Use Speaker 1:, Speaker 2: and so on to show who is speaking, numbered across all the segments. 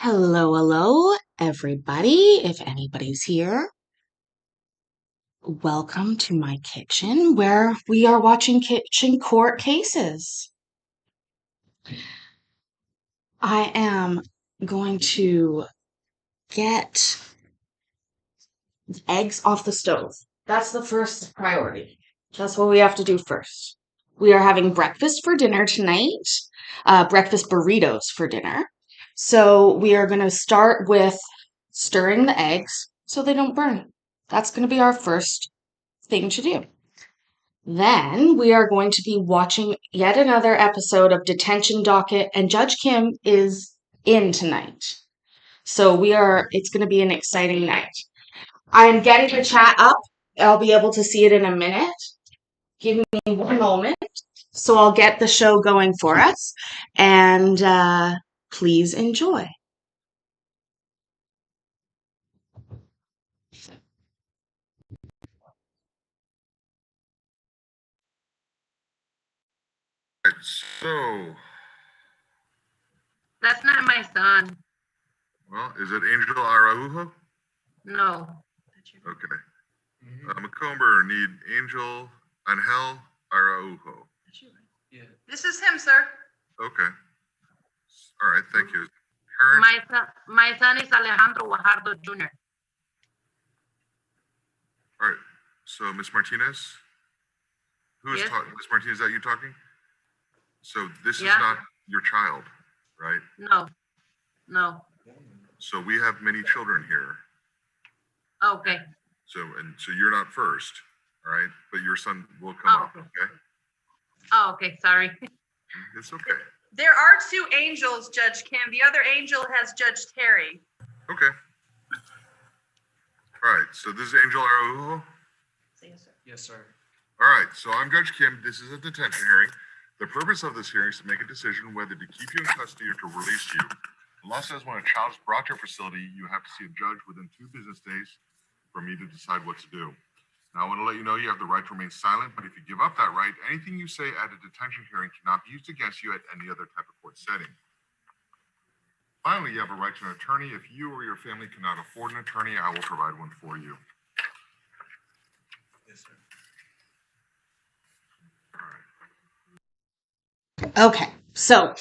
Speaker 1: Hello, everybody. If anybody's here, welcome to my kitchen where we are watching kitchen court cases. I am going to get eggs off the stove. That's the first priority. That's what we have to do first. We are having breakfast for dinner tonight, breakfast burritos for dinner. So we are going to start with stirring the eggs so they don't burn. That's going to be our first thing to do. Then we are going to be watching yet another episode of Detention Docket, and Judge Kim is in tonight. So it's going to be an exciting night. I'm getting the chat up. I'll be able to see it in a minute. Give me one moment. So I'll get the show going for us, and please enjoy.
Speaker 2: So,
Speaker 3: That's not my son.
Speaker 2: well, is it Angel Araujo?
Speaker 3: No.
Speaker 2: Okay. Macomber need Angel Angel Araujo.
Speaker 4: Yeah.
Speaker 3: This is him, sir.
Speaker 2: Okay. All right, thank you. Parent,
Speaker 3: My son is Alejandro Guajardo Jr.
Speaker 2: all right. So, Miss Martinez? Who is
Speaker 3: Yes.
Speaker 2: talking? Miss Martinez, is that you talking? So, this is
Speaker 3: Yeah.
Speaker 2: not your child, right?
Speaker 3: No.
Speaker 2: So, we have many children here.
Speaker 3: Okay.
Speaker 2: So you're not first, all right? But your son will come
Speaker 3: Oh,
Speaker 2: up,
Speaker 3: okay.
Speaker 2: okay?
Speaker 3: Oh, okay. Sorry.
Speaker 2: It's okay.
Speaker 5: There are two angels, Judge Kim. The other angel has Judge Terry.
Speaker 2: Okay. All right, so this is Angel Araujo.
Speaker 4: Yes, sir.
Speaker 2: All right, so I'm Judge Kim. This is a detention hearing. The purpose of this hearing is to make a decision whether to keep you in custody or to release you. The law says when a child is brought to your facility, you have to see a judge within 2 business days for me to decide what to do. Now, I want to let you know you have the right to remain silent, but if you give up that right, anything you say at a detention hearing cannot be used against you at any other type of court setting. Finally, you have a right to an attorney. If you or your family cannot afford an attorney, I will provide one for you.
Speaker 4: Yes, sir.
Speaker 1: Okay, so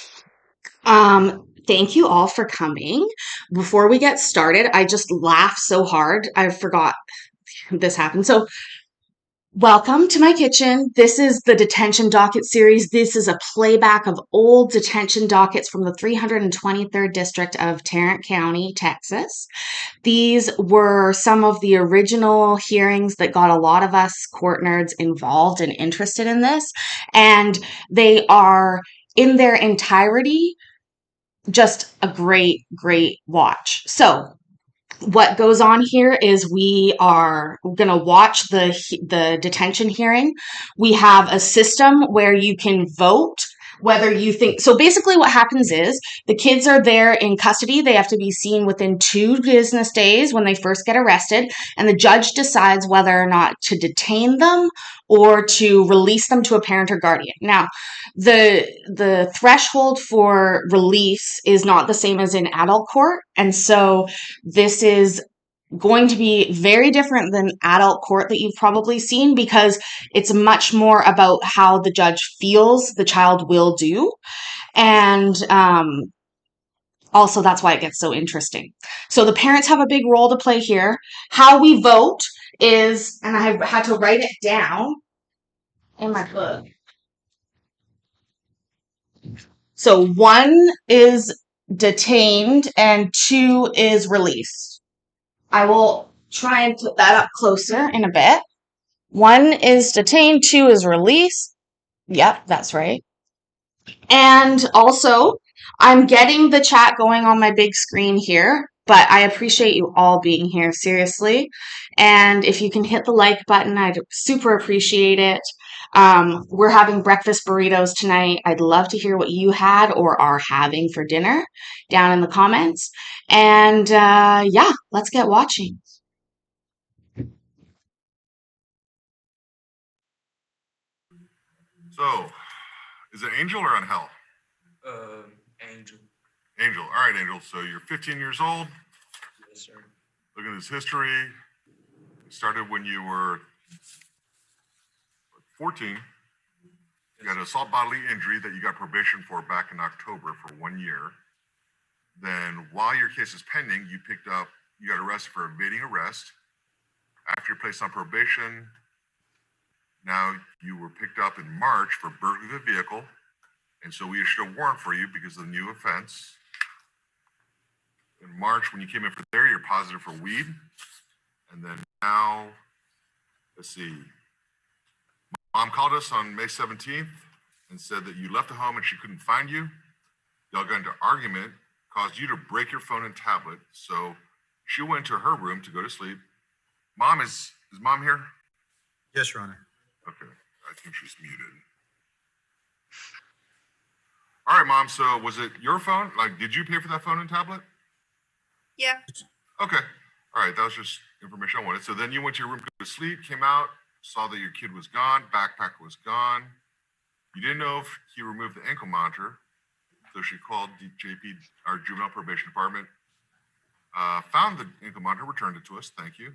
Speaker 1: thank you all for coming. Before we get started, I just laughed so hard I forgot this happened. So welcome to my kitchen. This is the Detention Docket series. This is a playback of old detention dockets from the 323rd District of Tarrant County, Texas. These were some of the original hearings that got a lot of us court nerds involved and interested in this. And they are, in their entirety, just a great watch. So what goes on here is we are going to watch the detention hearing. We have a system where you can vote whether you think. So basically what happens is the kids are there in custody. They have to be seen within 2 business days when they first get arrested, and the judge decides whether or not to detain them or to release them to a parent or guardian. Now, the threshold for release is not the same as in adult court, and so this is going to be very different than adult court that you've probably seen, because it's much more about how the judge feels the child will do. And also that's why it gets so interesting. So the parents have a big role to play here. How we vote is, and I had to write it down in my book. So 1 is detained and 2 is released. I will try and put that up closer in a bit. 1 is detained, 2 is released. Yep, that's right. And also, I'm getting the chat going on my big screen here, but I appreciate you all being here, seriously. And if you can hit the like button, I'd super appreciate it. We're having breakfast burritos tonight. I'd love to hear what you had or are having for dinner down in the comments. And yeah, let's get watching.
Speaker 2: So, is it Angel or Angel?
Speaker 4: Angel.
Speaker 2: Angel. All right, Angel. So you're 15 years old.
Speaker 4: Yes, sir.
Speaker 2: Look at this history. It started when you were 14. You got assault bodily injury that you got probation for back in October for 1 year. Then while your case is pending, you got arrested for evading arrest. After you're placed on probation, now you were picked up in March for burglary of a vehicle. And so we issued a warrant for you because of the new offense. In March, when you came in for there, you're positive for weed. And then now, let's see. Mom called us on May 17th and said that you left the home and she couldn't find you. Y'all got into argument, caused you to break your phone and tablet. So she went to her room to go to sleep. Mom, is Mom here?
Speaker 6: Yes, Your Honor.
Speaker 2: Okay, I think she's muted. All right, Mom, so was it your phone? Like, did you pay for that phone and tablet?
Speaker 5: Yeah.
Speaker 2: Okay, all right, that was just information I wanted. So then you went to your room to go to sleep, came out, saw that your kid was gone, backpack was gone. You didn't know if he removed the ankle monitor. So she called JP, our juvenile probation department, found the ankle monitor, returned it to us, thank you,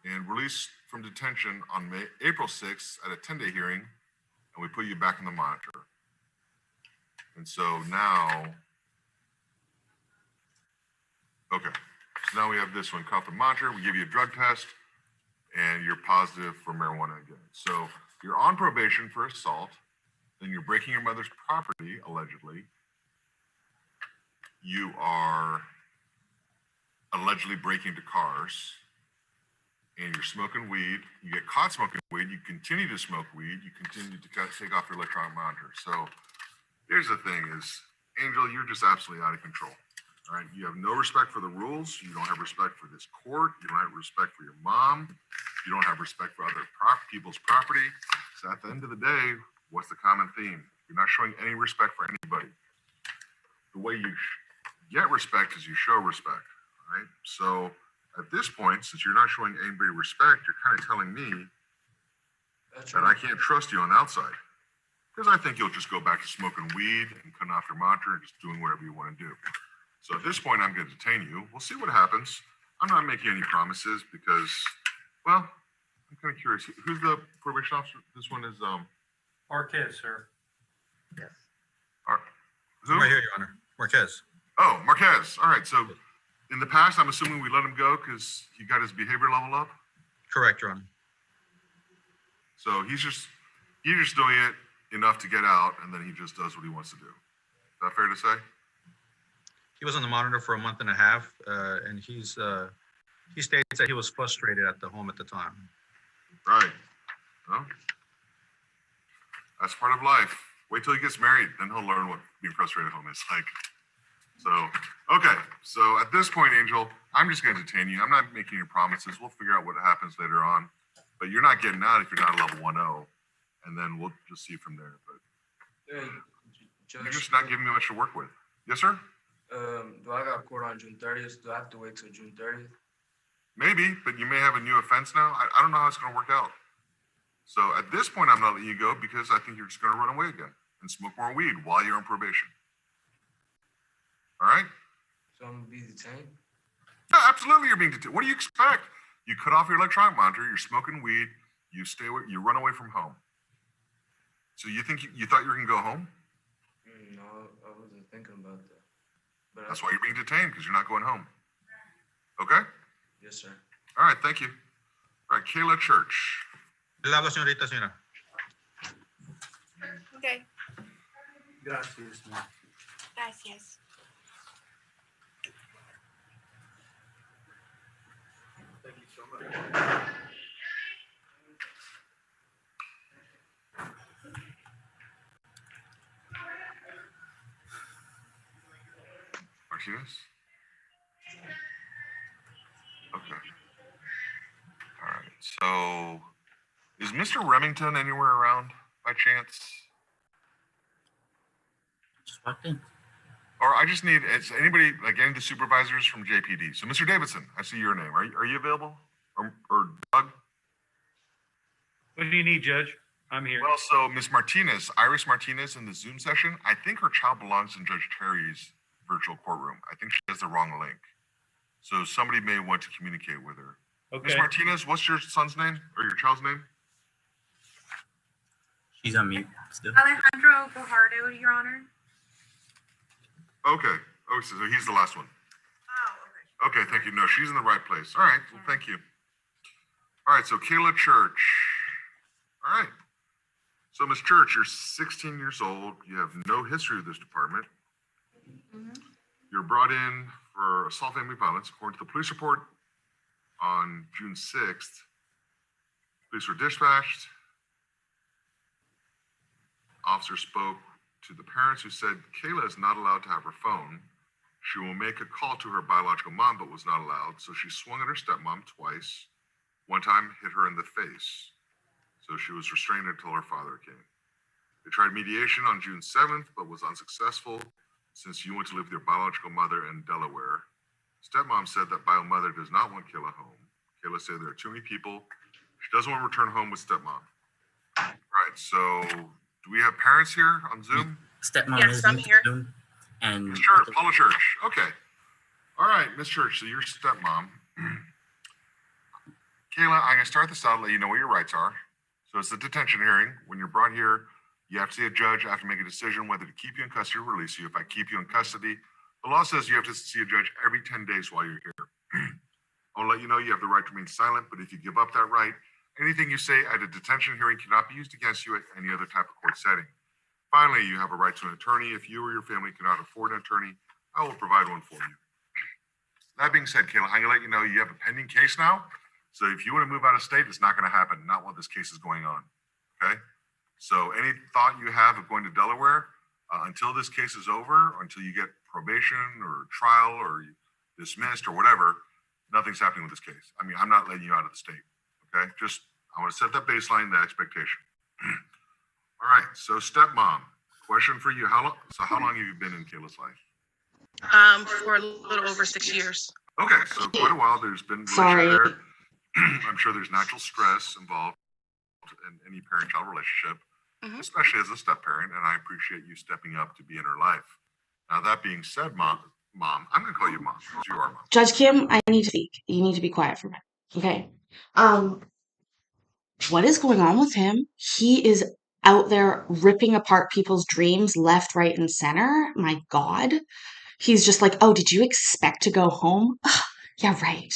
Speaker 2: and released from detention on April 6th at a 10-day hearing, and we put you back in the monitor. And so now, okay, so now we have this one, cuff and monitor, we give you a drug test, and you're positive for marijuana again. So you're on probation for assault, then you're breaking your mother's property, allegedly. You are allegedly breaking into cars, and you're smoking weed. You get caught smoking weed, you continue to smoke weed, you continue to take off your electronic monitor. So here's the thing is, Angel, you're just absolutely out of control. All right, you have no respect for the rules. You don't have respect for this court. You don't have respect for your mom. You don't have respect for other people's property. So at the end of the day, what's the common theme? You're not showing any respect for anybody. The way you get respect is you show respect, all right? So at this point, since you're not showing anybody respect, you're kind of telling me that I can't trust you on the outside. Because I think you'll just go back to smoking weed and cutting off your monitor and just doing whatever you want to do. So at this point, I'm going to detain you. We'll see what happens. I'm not making any promises because, well, I'm kind of curious. Who's the probation officer? This one is,
Speaker 7: Marquez, sir.
Speaker 6: Yes.
Speaker 2: who?
Speaker 6: Right here, Your Honor. Marquez.
Speaker 2: Oh, Marquez. All right. So in the past, I'm assuming we let him go because he got his behavior level up.
Speaker 6: Correct, Your Honor.
Speaker 2: So he's just doing it enough to get out, and then he just does what he wants to do. Is that fair to say?
Speaker 6: He was on the monitor for a month and a half, and he states that he was frustrated at the home at the time.
Speaker 2: Right. Well, that's part of life. Wait till he gets married, then he'll learn what being frustrated at home is like. So, okay. So at this point, Angel, I'm just going to detain you. I'm not making any promises. We'll figure out what happens later on. But you're not getting out if you're not a level 1-0. And then we'll just see from there. But
Speaker 4: Hey, Judge,
Speaker 2: you're just not giving me much to work with. Yes, sir?
Speaker 4: do I got court on June 30th? Do I have to wait till June 30th?
Speaker 2: Maybe, but you may have a new offense now. I don't know how it's going to work out. So at this point, I'm not letting you go because I think you're just going to run away again and smoke more weed while you're on probation. All right?
Speaker 4: So I'm gonna be detained?
Speaker 2: Yeah, absolutely, you're being detained. What do you expect? You cut off your electronic monitor. You're smoking weed. You run away from home. So you think you thought you were going to go home?
Speaker 4: No, I wasn't thinking about that. But
Speaker 2: That's why you're being detained, because you're not going home. Okay?
Speaker 4: Yes, sir.
Speaker 2: All right, thank you. All right, Kayla Church.
Speaker 6: Le hablo, señorita, señora.
Speaker 5: Okay.
Speaker 7: Gracias, ma'am.
Speaker 5: Gracias.
Speaker 7: Thank you so much.
Speaker 2: Martinez? Okay. All right, so is Mr. Remington anywhere around by chance? Or I just need, is anybody, like any of the supervisors from JPD? So Mr. Davidson, I see your name. Are you available? Or Doug?
Speaker 7: What do you need, Judge? I'm here.
Speaker 2: Well, so Ms. Martinez, Iris Martinez in the Zoom session, I think her child belongs in Judge Terry's virtual courtroom. I think she has the wrong link. So somebody may want to communicate with her. Ms.
Speaker 7: Okay.
Speaker 2: Martinez, what's your son's name or your child's name?
Speaker 8: She's on mute still.
Speaker 5: Alejandro Guajardo, Your Honor.
Speaker 2: Okay. Oh, so he's the last one.
Speaker 5: Oh, okay.
Speaker 2: Okay, thank you. No, she's in the right place. All right, well, thank you. All right, so Kayla Church. All right. So, Ms. Church, you're 16 years old. You have no history of this department. You're brought in for assault family violence. According to the police report on June 6th, police were dispatched. Officer spoke to the parents who said Kayla is not allowed to have her phone. She will make a call to her biological mom, but was not allowed. So she swung at her stepmom twice. One time hit her in the face. So she was restrained until her father came. They tried mediation on June 7th, but was unsuccessful since you went to live with your biological mother in Delaware. Stepmom said that bio mother does not want Kayla home. Kayla said there are too many people. She doesn't want to return home with stepmom. All right, so do we have parents here on Zoom?
Speaker 8: Stepmom
Speaker 5: Yes,
Speaker 8: is
Speaker 5: I'm
Speaker 8: in
Speaker 5: here.
Speaker 8: Zoom, and
Speaker 2: Miss Church, Paula Church. Okay. All right, Miss Church, so your stepmom. Kayla, I'm going to start this out and let you know what your rights are. So it's a detention hearing. When you're brought here, you have to see a judge. I have to make a decision whether to keep you in custody or release you. If I keep you in custody, the law says you have to see a judge every 10 days while you're here. I'll let you know you have the right to remain silent, but if you give up that right, anything you say at a detention hearing cannot be used against you at any other type of court setting. Finally, you have a right to an attorney. If you or your family cannot afford an attorney, I will provide one for you. That being said, Kayla, I'm going to let you know you have a pending case now. So if you want to move out of state, it's not going to happen, not while this case is going on. Okay? So any thought you have of going to Delaware until this case is over, or until you get probation or trial or dismissed or whatever, nothing's happening with this case. I mean, I'm not letting you out of the state. Okay? Just, I want to set that baseline, that expectation. All right. So stepmom, question for you. How long have you been in Kayla's life?
Speaker 9: For a little over 6 years.
Speaker 2: Okay. So quite a while. There's been
Speaker 1: Sorry.
Speaker 2: relationship there. I'm sure there's natural stress involved in any parent-child relationship, especially as a step-parent, and I appreciate you stepping up to be in her life. Now, that being said, mom, I'm going to call you mom because you are mom.
Speaker 1: Judge Kim, I need to speak. You need to be quiet for a minute. Okay. What is going on with him? He is out there ripping apart people's dreams left, right, and center. My God. He's just like, oh, did you expect to go home? Yeah, right.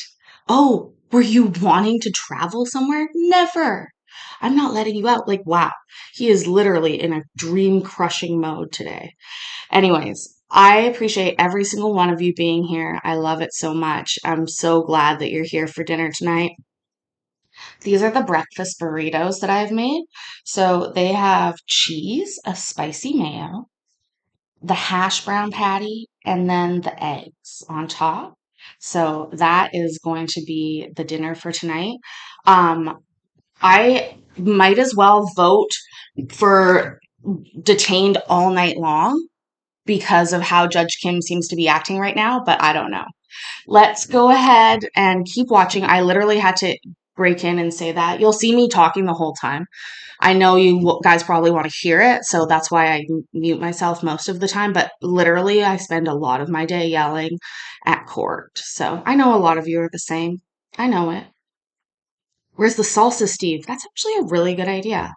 Speaker 1: Oh, were you wanting to travel somewhere? Never. I'm not letting you out. Like, wow. He is literally in a dream crushing mode today. Anyways, I appreciate every single one of you being here. I love it so much. I'm so glad that you're here for dinner tonight. These are the breakfast burritos that I've made. So they have cheese, a spicy mayo, the hash brown patty, and then the eggs on top. So that is going to be the dinner for tonight. I might as well vote for detained all night long because of how Judge Kim seems to be acting right now, but I don't know. Let's go ahead and keep watching. I literally had to break in and say that. You'll see me talking the whole time. I know you guys probably want to hear it, so that's why I mute myself most of the time, but literally I spend a lot of my day yelling at court. So I know a lot of you are the same. I know it. Where's the salsa, Steve? That's actually a really good idea.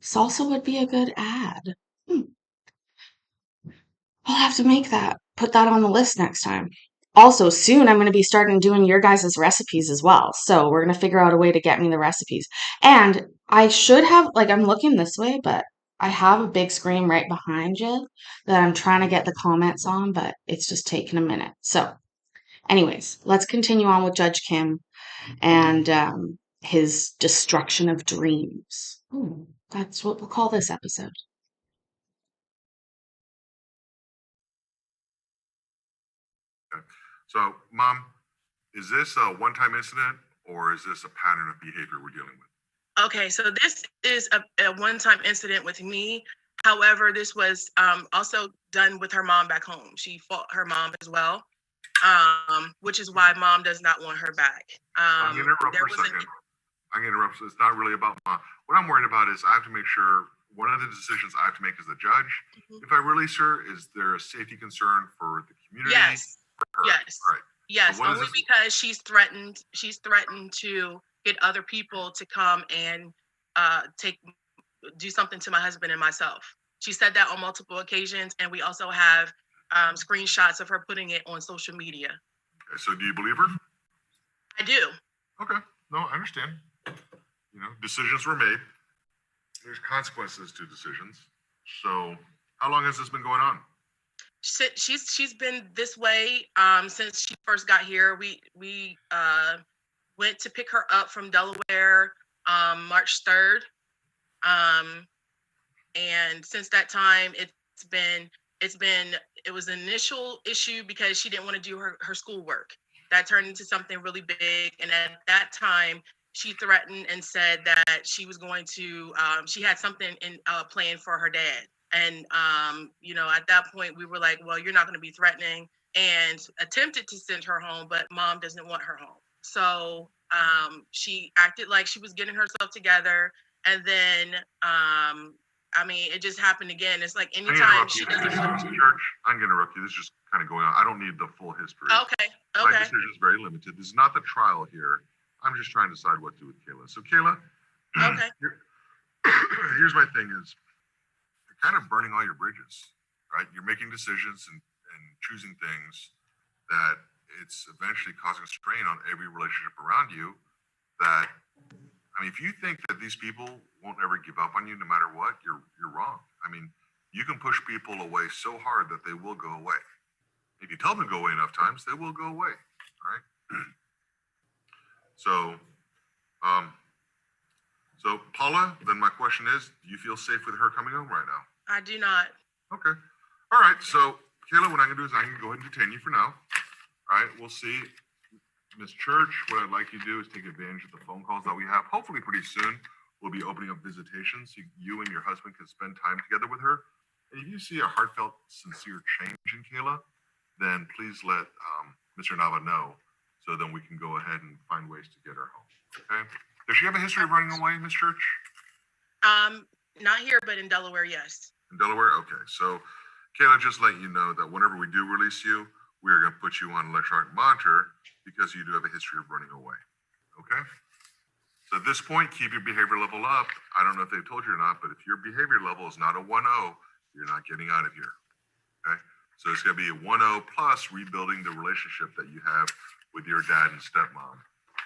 Speaker 1: Salsa would be a good ad. I'll have to make that. Put that on the list next time. Also, soon I'm going to be starting doing your guys' recipes as well. So we're going to figure out a way to get me the recipes. And I should have, like, I'm looking this way, but I have a big screen right behind you that I'm trying to get the comments on, but it's just taking a minute. So, anyways, let's continue on with Judge Kim and his destruction of dreams. Ooh, that's what we'll call this episode.
Speaker 2: So, mom, is this a one-time incident or is this a pattern of behavior we're dealing with?
Speaker 9: Okay, so this is a one-time incident with me. However, this was also done with her mom back home. She fought her mom as well, which is why mom does not want her back.
Speaker 2: I'm going to interrupt for a second. I'm going to interrupt. So it's not really about mom. What I'm worried about is I have to make sure one of the decisions I have to make as the judge,
Speaker 9: Mhm.
Speaker 2: if I release her, is there a safety concern for the community?
Speaker 9: Yes,
Speaker 2: for her?
Speaker 9: yes.
Speaker 2: Right.
Speaker 9: Yes,
Speaker 2: what is
Speaker 9: only
Speaker 2: this-
Speaker 9: because she's threatened to get other people to come and do something to my husband and myself. She said that on multiple occasions, and we also have screenshots of her putting it on social media.
Speaker 2: Okay, so do you believe her?
Speaker 9: I do.
Speaker 2: Okay. No, I understand. You know, decisions were made. There's consequences to decisions. So how long has this been going on?
Speaker 9: She's been this way since she first got here. We went to pick her up from Delaware March 3rd. And since that time, it was an initial issue because she didn't want to do her schoolwork. That turned into something really big. And at that time, she threatened and said that she was going to, she had something in planned for her dad. And, at that point, we were like, well, you're not going to be threatening, and attempted to send her home, but mom doesn't want her home. So she acted like she was getting herself together. And then, it just happened again. It's like anytime she doesn't.
Speaker 2: Church, I'm going to interrupt you. This is just kind of going on. I don't need the full history.
Speaker 9: Okay.
Speaker 2: My decision is very limited. This is not the trial here. I'm just trying to decide what to do with Kayla. So Kayla,
Speaker 9: Okay.
Speaker 2: here's my thing is, you're kind of burning all your bridges, right? You're making decisions and choosing things that it's eventually causing strain on every relationship around you. That, if you think that these people won't ever give up on you no matter what, you're wrong. You can push people away so hard that they will go away. If you tell them to go away enough times, they will go away, right? So Paula, then my question is, do you feel safe with her coming home right now?
Speaker 9: I do not.
Speaker 2: Okay. All right. So Kayla, what I'm gonna do is I'm gonna go ahead and detain you for now. All right. We'll see. Ms. Church, what I'd like you to do is take advantage of the phone calls that we have. Hopefully pretty soon, we'll be opening up visitations. You and your husband can spend time together with her. And if you see a heartfelt, sincere change in Kayla, then please let Mr. Nava know, so then we can go ahead and find ways to get her home. Okay? Does she have a history of running away, Ms. Church?
Speaker 9: Not here, but in Delaware, yes.
Speaker 2: In Delaware? Okay. So Kayla, just let you know that whenever we do release you, we are going to put you on electronic monitor because you do have a history of running away. Okay? So at this point, keep your behavior level up. I don't know if they've told you or not, but if your behavior level is not a 1-0, you're not getting out of here. Okay? So it's going to be a 1-0 plus rebuilding the relationship that you have with your dad and stepmom,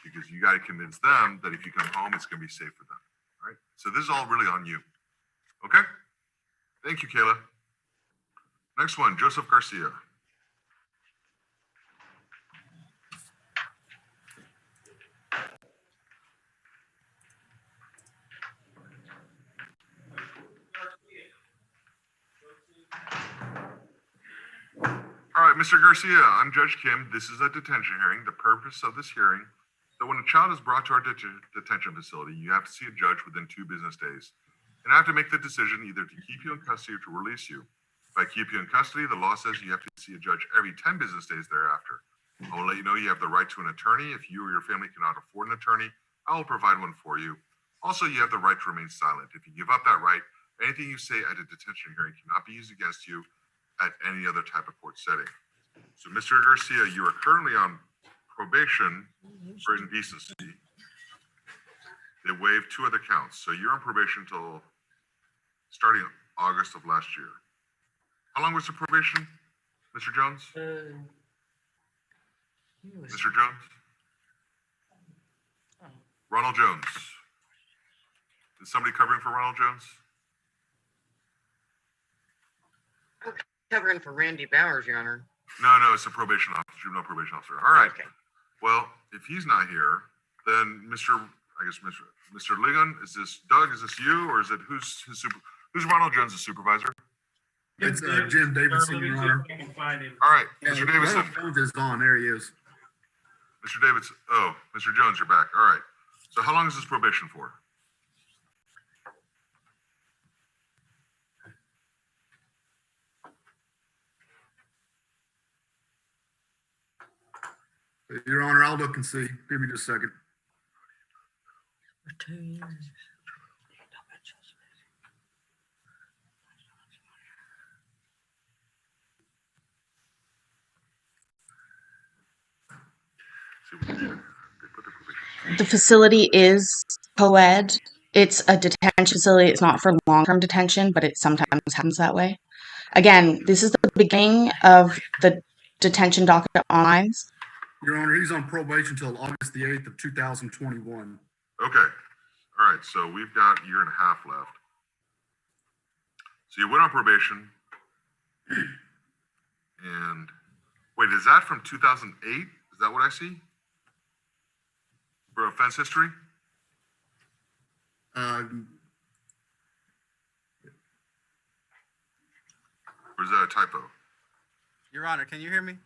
Speaker 2: because you got to convince them that if you come home, it's going to be safe for them. All right? So this is all really on you. Okay? Thank you, Kayla. Next one, Joseph Garcia. All right, Mr. Garcia, I'm Judge Kim. This is a detention hearing. The purpose of this hearing, that when a child is brought to our detention facility, you have to see a judge within 2 business days. And I have to make the decision either to keep you in custody or to release you. If I keep you in custody, the law says you have to see a judge every 10 business days thereafter. I will let you know you have the right to an attorney. If you or your family cannot afford an attorney, I will provide one for you. Also, you have the right to remain silent. If you give up that right, anything you say at a detention hearing cannot be used against you at any other type of court setting. So, Mr. Garcia, you are currently on probation for indecency. They waived 2 other counts. So you're on probation until starting August of last year. How long was the probation, Mr. Jones? Mr. Jones? Ronald Jones. Is somebody covering for Ronald Jones?
Speaker 10: Covering for Randy Bowers, Your Honor.
Speaker 2: No, it's a probation officer, juvenile probation officer. All right.
Speaker 10: Okay.
Speaker 2: Well, if he's not here, then Mr. Ligon, is this Doug? Is this you, or is it who's Ronald Jones' supervisor?
Speaker 11: It's Jim Davidson, Your Honor.
Speaker 2: All right, Mr. Davidson.
Speaker 11: Ronald Jones is on. There he is.
Speaker 2: Mr. Davidson. Oh, Mr. Jones, you're back. All right. So how long is this probation for?
Speaker 11: Your Honor, I'll look and see. Give me just a second.
Speaker 10: For 2 years.
Speaker 2: See what they did. They put the probation.
Speaker 1: The facility is co-ed. It's a detention facility. It's not for long-term detention, but it sometimes happens that way. Again, this is the beginning of the detention docket online.
Speaker 11: Your Honor, he's on probation till August the 8th of 2021.
Speaker 2: Okay. All right. So we've got a year and a half left. So you went on probation. And wait, is that from 2008? Is that what I see? For offense history? Or is that a typo?
Speaker 8: Your Honor, can you hear me?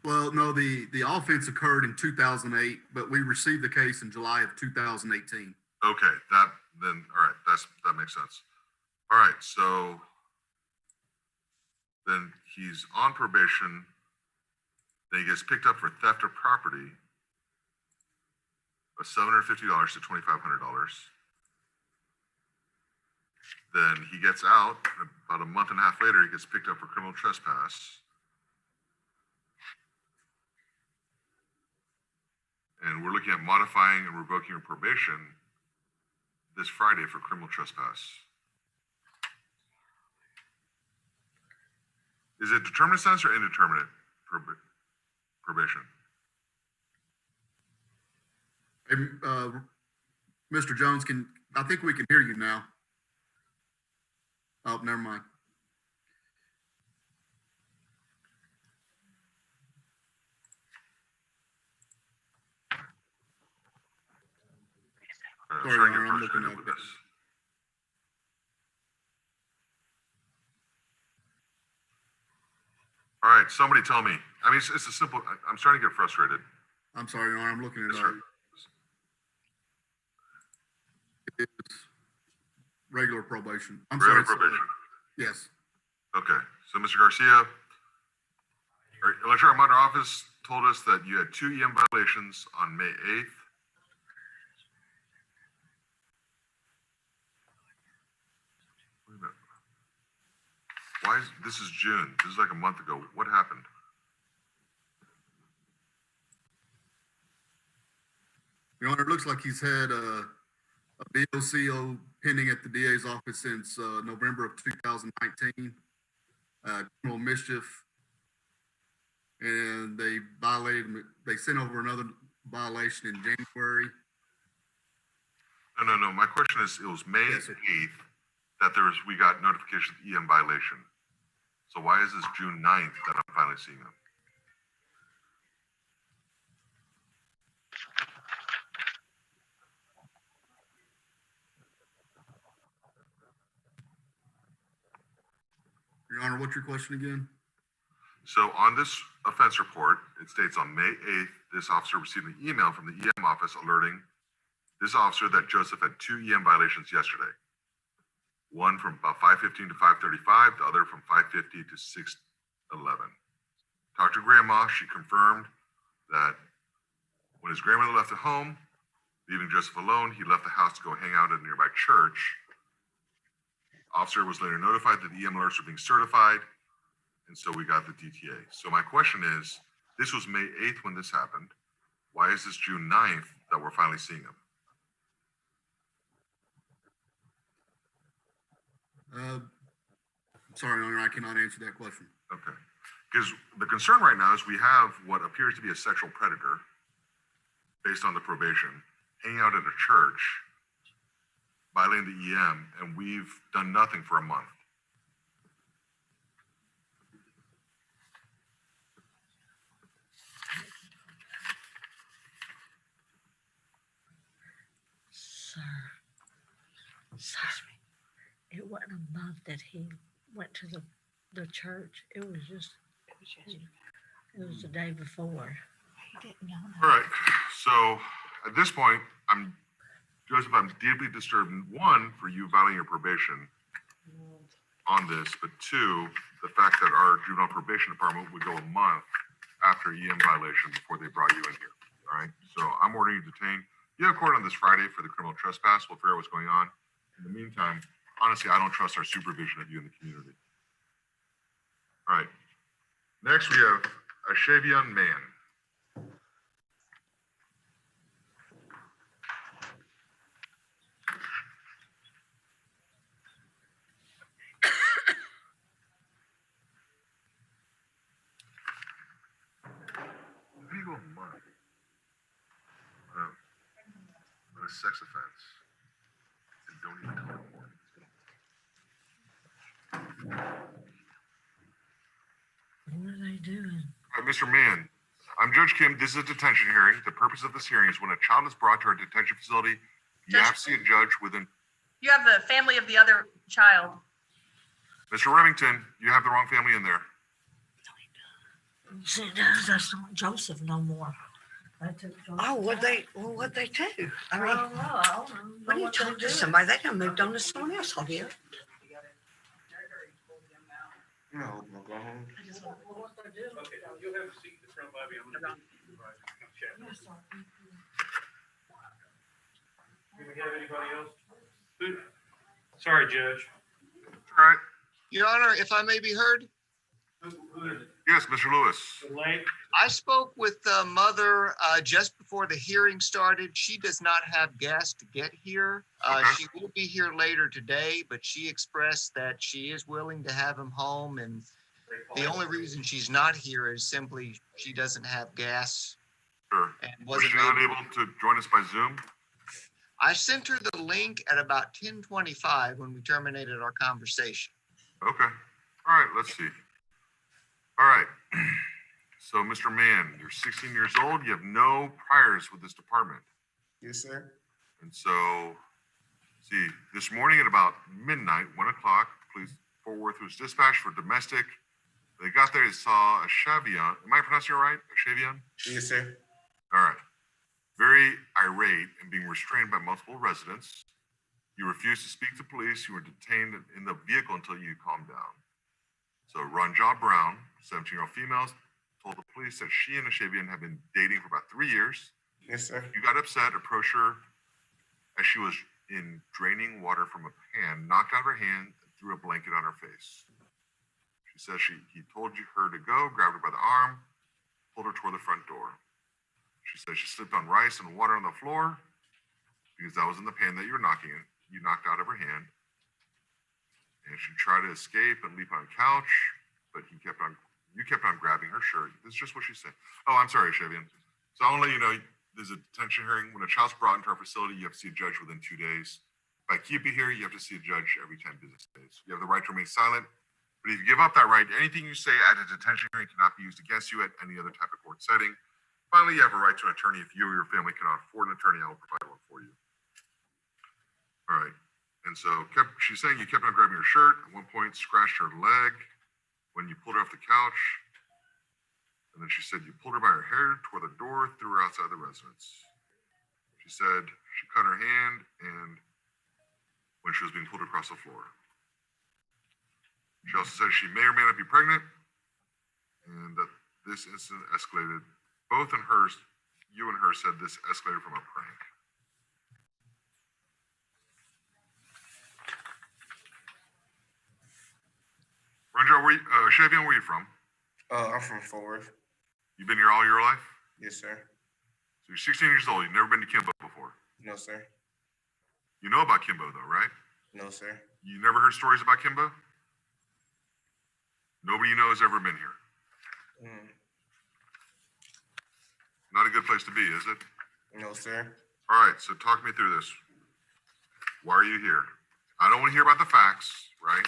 Speaker 11: Well, no, the offense occurred in 2008, but we received the case in July of 2018.
Speaker 2: Okay, all right, that makes sense. All right, so then he's on probation, then he gets picked up for theft of property of $750 to $2,500. Then he gets out, about a month and a half later, he gets picked up for criminal trespass. And we're looking at modifying and revoking your probation this Friday for criminal trespass. Is it determinate sentence or indeterminate probation?
Speaker 11: Hey, Mr. Jones, I think we can hear you now. Oh, never mind. Sorry, Your Honor, I'm looking at this.
Speaker 2: All right, somebody tell me. I mean, it's a simple, I'm starting to get frustrated.
Speaker 11: I'm sorry, Your Honor, I'm looking at
Speaker 2: Yes,
Speaker 11: it.
Speaker 2: sir.
Speaker 11: It's regular probation. I'm
Speaker 2: Regular
Speaker 11: sorry.
Speaker 2: probation.
Speaker 11: Yes.
Speaker 2: Okay, so Mr. Garcia, our electronic monitor office told us that you had 2 EM violations on May 8th. Wait a minute. Why is, this is June, this is like a month ago, what happened?
Speaker 11: Your Honor, it looks like he's had a BOCO pending at the DA's office since November of 2019. Criminal mischief. And they sent over another violation in January.
Speaker 2: No, my question is, it was May
Speaker 11: Yes, sir.
Speaker 2: 8th that we got notification of EM violation. So why is this June 9th that I'm finally seeing them?
Speaker 11: Your Honor, what's your question again?
Speaker 2: So on this offense report, it states on May 8th, this officer received an email from the EM office alerting this officer that Joseph had 2 EM violations yesterday. One from about 5:15 to 5:35, the other from 5:50 to 6:11. Talked to grandma, she confirmed that when his grandmother left at home, leaving Joseph alone, he left the house to go hang out at a nearby church. Officer was later notified that the EM alerts were being certified, and so we got the DTA. So my question is, this was May 8th when this happened. Why is this June 9th that we're finally seeing him?
Speaker 11: Sorry, Your Honor, I cannot answer that question.
Speaker 2: Okay. Because the concern right now is we have what appears to be a sexual predator based on the probation, hanging out at a church, violating the EM, and we've done nothing for a month.
Speaker 12: Sir, it wasn't a month that he went to the church. It was the day before. He didn't know.
Speaker 2: All right. So at this point, Joseph, I'm deeply disturbed. 1, for you violating your probation on this, but 2, the fact that our juvenile probation department would go a month after EM violation before they brought you in here. All right. So I'm ordering you detained. You have court on this Friday for the criminal trespass. We'll figure out what's going on. In the meantime, honestly, I don't trust our supervision of you in the community. All right. Next, we have a Shavian man. Why? A sex offense. And don't even tell them more.
Speaker 12: What are they doing?
Speaker 2: All right, Mr. Mann, I'm Judge Kim. This is a detention hearing. The purpose of this hearing is when a child is brought to our detention facility, you
Speaker 5: Judge-
Speaker 2: have to see a judge within.
Speaker 5: You have the family of the other child.
Speaker 2: Mr. Remington, you have the wrong family in there.
Speaker 12: See, that's not Joseph no more.
Speaker 13: Oh, what'd they do? I mean,
Speaker 12: don't know. I don't know.
Speaker 13: when you talk to somebody, they done moved on to someone else, have you?
Speaker 4: No, we'll go home.
Speaker 7: Okay, you'll have a seat in the front lobby. I'm gonna chat. Do we have anybody else? Sorry, Judge.
Speaker 2: All right.
Speaker 14: Your Honor, if I may be heard,
Speaker 7: Who is it?
Speaker 2: Yes, Mr. Lewis.
Speaker 7: Elaine?
Speaker 14: I spoke with the mother just before the hearing started. She does not have gas to get here.
Speaker 2: Okay.
Speaker 14: She will be here later today, but she expressed that she is willing to have him home. And the only reason she's not here is simply she doesn't have gas
Speaker 2: Sure.
Speaker 14: and
Speaker 2: Was
Speaker 14: wasn't
Speaker 2: she not
Speaker 14: able.
Speaker 2: able to join us by Zoom?
Speaker 14: I sent her the link at about 10:25 when we terminated our conversation.
Speaker 2: Okay. All right, let's see. All right. So, Mr. Mann, you're 16 years old. You have no priors with this department.
Speaker 4: Yes, sir.
Speaker 2: And so, see, this morning at about midnight, 1 o'clock, police Fort Worth was dispatched for domestic. They got there, they saw a Chevion. Am I pronouncing it right? A Chevion?
Speaker 4: Yes, sir.
Speaker 2: All right. Very irate and being restrained by multiple residents. You refused to speak to police. You were detained in the vehicle until you calmed down. So Ronja Brown, 17-year-old female, told the police that she and Ashavian had been dating for about 3 years.
Speaker 4: Yes, sir.
Speaker 2: You got upset, approached her as she was in draining water from a pan, knocked out her hand, and threw a blanket on her face. She says he told her to go, grabbed her by the arm, pulled her toward the front door. She says she slipped on rice and water on the floor because that was in the pan that you were knocking in. You knocked out of her hand. And she tried to escape and leap on a couch, but you kept on grabbing her shirt. This is just what she said. Oh, I'm sorry, Shavian. So I'll let you know, there's a detention hearing. When a child's brought into our facility, you have to see a judge within 2 days. If I keep you here, you have to see a judge every 10 business days. You have the right to remain silent, but if you give up that right, anything you say at a detention hearing cannot be used against you at any other type of court setting. Finally, you have a right to an attorney. If you or your family cannot afford an attorney, I will provide one for you. All right. And so she's saying you kept on grabbing her shirt. At one point, scratched her leg when you pulled her off the couch. And then she said you pulled her by her hair toward the door, threw her outside the residence. She said she cut her hand and when she was being pulled across the floor. She also said she may or may not be pregnant and that this incident escalated. Both in hers, you and her said this escalated from a prank. Ranjar, Shavian, where are you from?
Speaker 4: I'm from Fort Worth.
Speaker 2: You've been here all your life?
Speaker 4: Yes, sir.
Speaker 2: So you're 16 years old. You've never been to Kimbo before.
Speaker 4: No, sir.
Speaker 2: You know about Kimbo, though, right?
Speaker 4: No, sir.
Speaker 2: You never heard stories about Kimbo? Nobody you know has ever been here. Not a good place to be, is it?
Speaker 4: No, sir.
Speaker 2: All right, so talk me through this. Why are you here? I don't want to hear about the facts, right?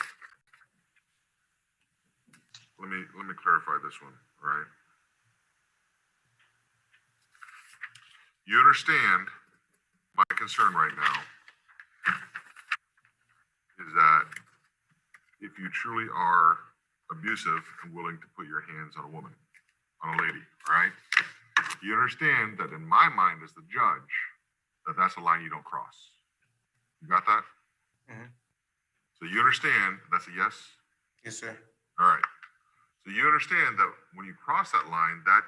Speaker 2: Let me clarify this one, all right? You understand my concern right now is that if you truly are abusive and willing to put your hands on a woman, on a lady, all right? You understand that in my mind as the judge, that's a line you don't cross. You got that?
Speaker 4: Mhm.
Speaker 2: So you understand that's a yes?
Speaker 4: Yes, sir.
Speaker 2: All right. So you understand that when you cross that line, that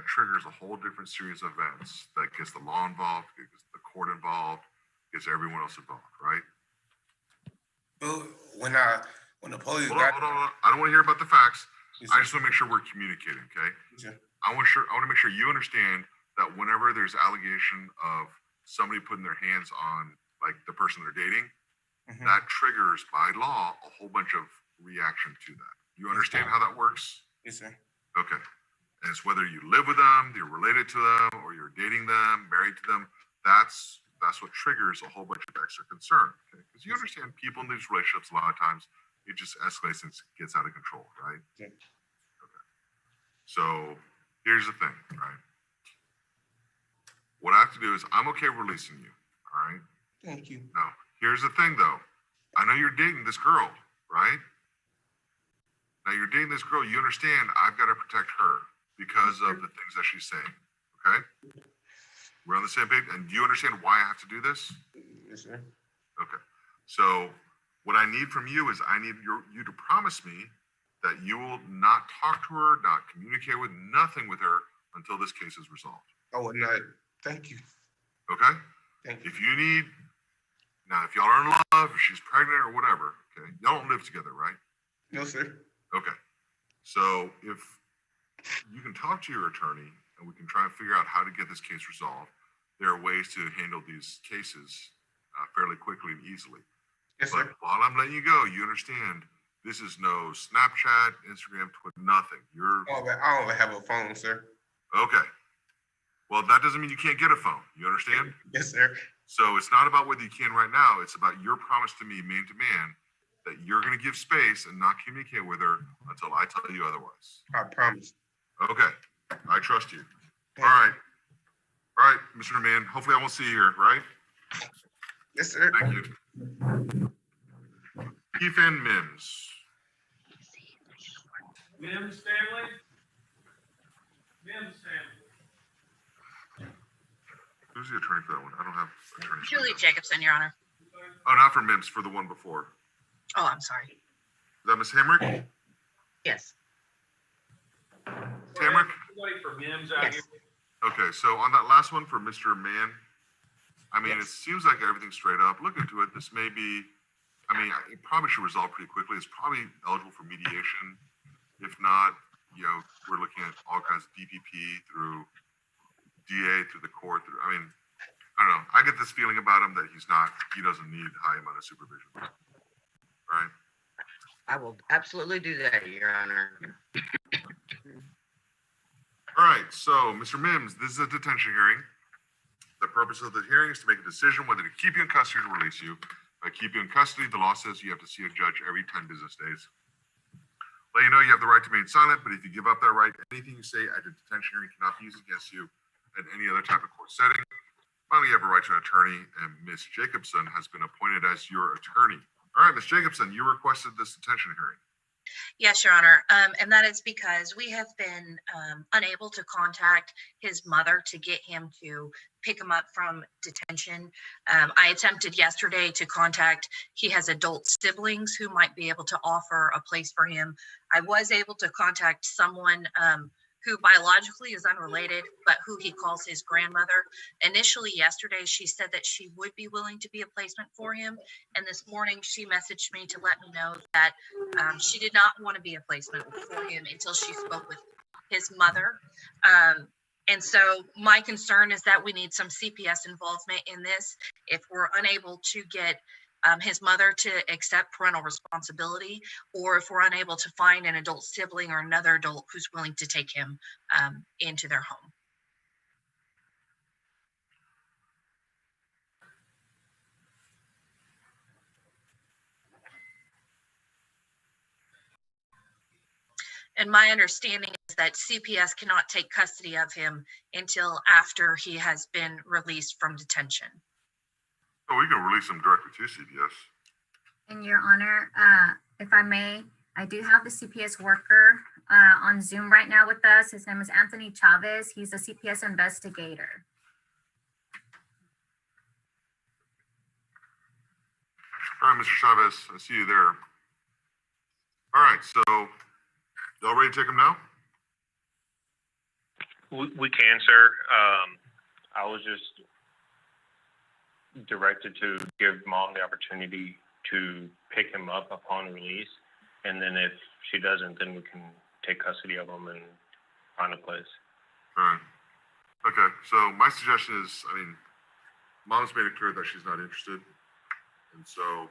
Speaker 2: triggers a whole different series of events that gets the law involved, gets the court involved, gets everyone else involved, right?
Speaker 4: Well, when the police
Speaker 2: Hold on. I don't want to hear about the facts.
Speaker 4: Yes,
Speaker 2: I
Speaker 4: sir.
Speaker 2: just want to make sure we're communicating, okay?
Speaker 4: Yes, sir.
Speaker 2: I want to make sure you understand that whenever there's allegation of somebody putting their hands on like the person they're dating,
Speaker 4: Mhm.
Speaker 2: that triggers by law a whole bunch of reaction to that. You understand how that works?
Speaker 4: Yes, sir.
Speaker 2: Okay. And it's whether you live with them, you're related to them, or you're dating them, married to them. That's what triggers a whole bunch of extra concern. Okay? Because you understand people in these relationships, a lot of times it just escalates and gets out of control, right?
Speaker 4: Okay.
Speaker 2: Okay. So here's the thing, right? What I have to do is I'm okay releasing you, all right?
Speaker 4: Thank you.
Speaker 2: Now, here's the thing though. I know you're dating this girl, right? Now you're dating this girl, you understand I've got to protect her because of the things that she's saying, okay? We're on the same page, and do you understand why I have to do this?
Speaker 4: Yes, sir.
Speaker 2: Okay. So what I need from you is I need you to promise me that you will not talk to her, not communicate with, nothing with her until this case is resolved.
Speaker 4: I would not. Thank you.
Speaker 2: Okay?
Speaker 4: Thank you.
Speaker 2: If you need, now if y'all are in love, if she's pregnant or whatever, okay, y'all don't live together, right?
Speaker 4: No, sir.
Speaker 2: Okay. So if you can talk to your attorney and we can try and figure out how to get this case resolved, there are ways to handle these cases fairly quickly and easily.
Speaker 4: Yes,
Speaker 2: But
Speaker 4: sir.
Speaker 2: while I'm letting you go, you understand this is no Snapchat, Instagram, Twitter, nothing. You're
Speaker 4: I don't even have a phone, sir.
Speaker 2: okay. Well, that doesn't mean you can't get a phone. You understand?
Speaker 4: Yes, sir.
Speaker 2: So it's not about whether you can right now. It's about your promise to me, man to man, that you're going to give space and not communicate with her until I tell you otherwise.
Speaker 4: I promise.
Speaker 2: Okay. I trust you. All right. All right, Mr. Man. Hopefully I won't see you here, right?
Speaker 4: Yes, sir.
Speaker 2: Thank you. Keith and Mims.
Speaker 7: Mims Stanley? Mims Stanley.
Speaker 2: Who's the attorney for that one? I don't have attorney. for
Speaker 3: Julie
Speaker 2: that.
Speaker 3: Jacobson, Your Honor.
Speaker 2: Oh, not for Mims, for the one before.
Speaker 3: Oh, I'm sorry.
Speaker 2: Is that Miss Hamrick?
Speaker 3: Yes.
Speaker 2: Hamrick?
Speaker 7: Somebody for Mims out
Speaker 3: Yes.
Speaker 7: here.
Speaker 2: Okay, so on that last one for Mr. Man, I mean, it seems like everything's straight up. Look into it. This may be, I mean, it probably should resolve pretty quickly. It's probably eligible for mediation. If not, you know, we're looking at all kinds of DPP through DA, through the court. I mean, I don't know. I get this feeling about him that he doesn't need high amount of supervision. Right?
Speaker 10: I will absolutely do that, Your Honor.
Speaker 2: All right, so Mr. Mims, this is a detention hearing. The purpose of the hearing is to make a decision whether to keep you in custody or release you. If I keep you in custody, the law says you have to see a judge every 10 business days. Let you know you have the right to remain silent, but if you give up that right, anything you say at a detention hearing cannot be used against you at any other type of court setting. Finally, you have a right to an attorney, and Ms. Jacobson has been appointed as your attorney. All right, Ms. Jacobson, you requested this detention hearing.
Speaker 15: Yes, Your Honor. And that is because we have been unable to contact his mother to get him to pick him up from detention. I attempted yesterday to contact, he has adult siblings who might be able to offer a place for him. I was able to contact someone who biologically is unrelated, but who he calls his grandmother. Initially yesterday, she said that she would be willing to be a placement for him. And this morning she messaged me to let me know that she did not want to be a placement for him until she spoke with his mother. And so my concern is that we need some CPS involvement in this. If we're unable to get his mother to accept parental responsibility, or if we're unable to find an adult sibling or another adult who's willing to take him into their home. And my understanding is that CPS cannot take custody of him until after he has been released from detention.
Speaker 2: Oh, we can release him directly to CPS.
Speaker 16: And Your Honor, if I may, I do have the CPS worker on Zoom right now with us. His name is Anthony Chavez. He's a CPS investigator.
Speaker 2: All right, Mr. Chavez, I see you there. All right, so y'all ready to take him now?
Speaker 17: We can, sir. I was just directed to give mom the opportunity to pick him up upon release, and then if she doesn't, then we can take custody of him and find a place.
Speaker 2: All right. Okay, so my suggestion is, I mean, mom's made it clear that she's not interested. And so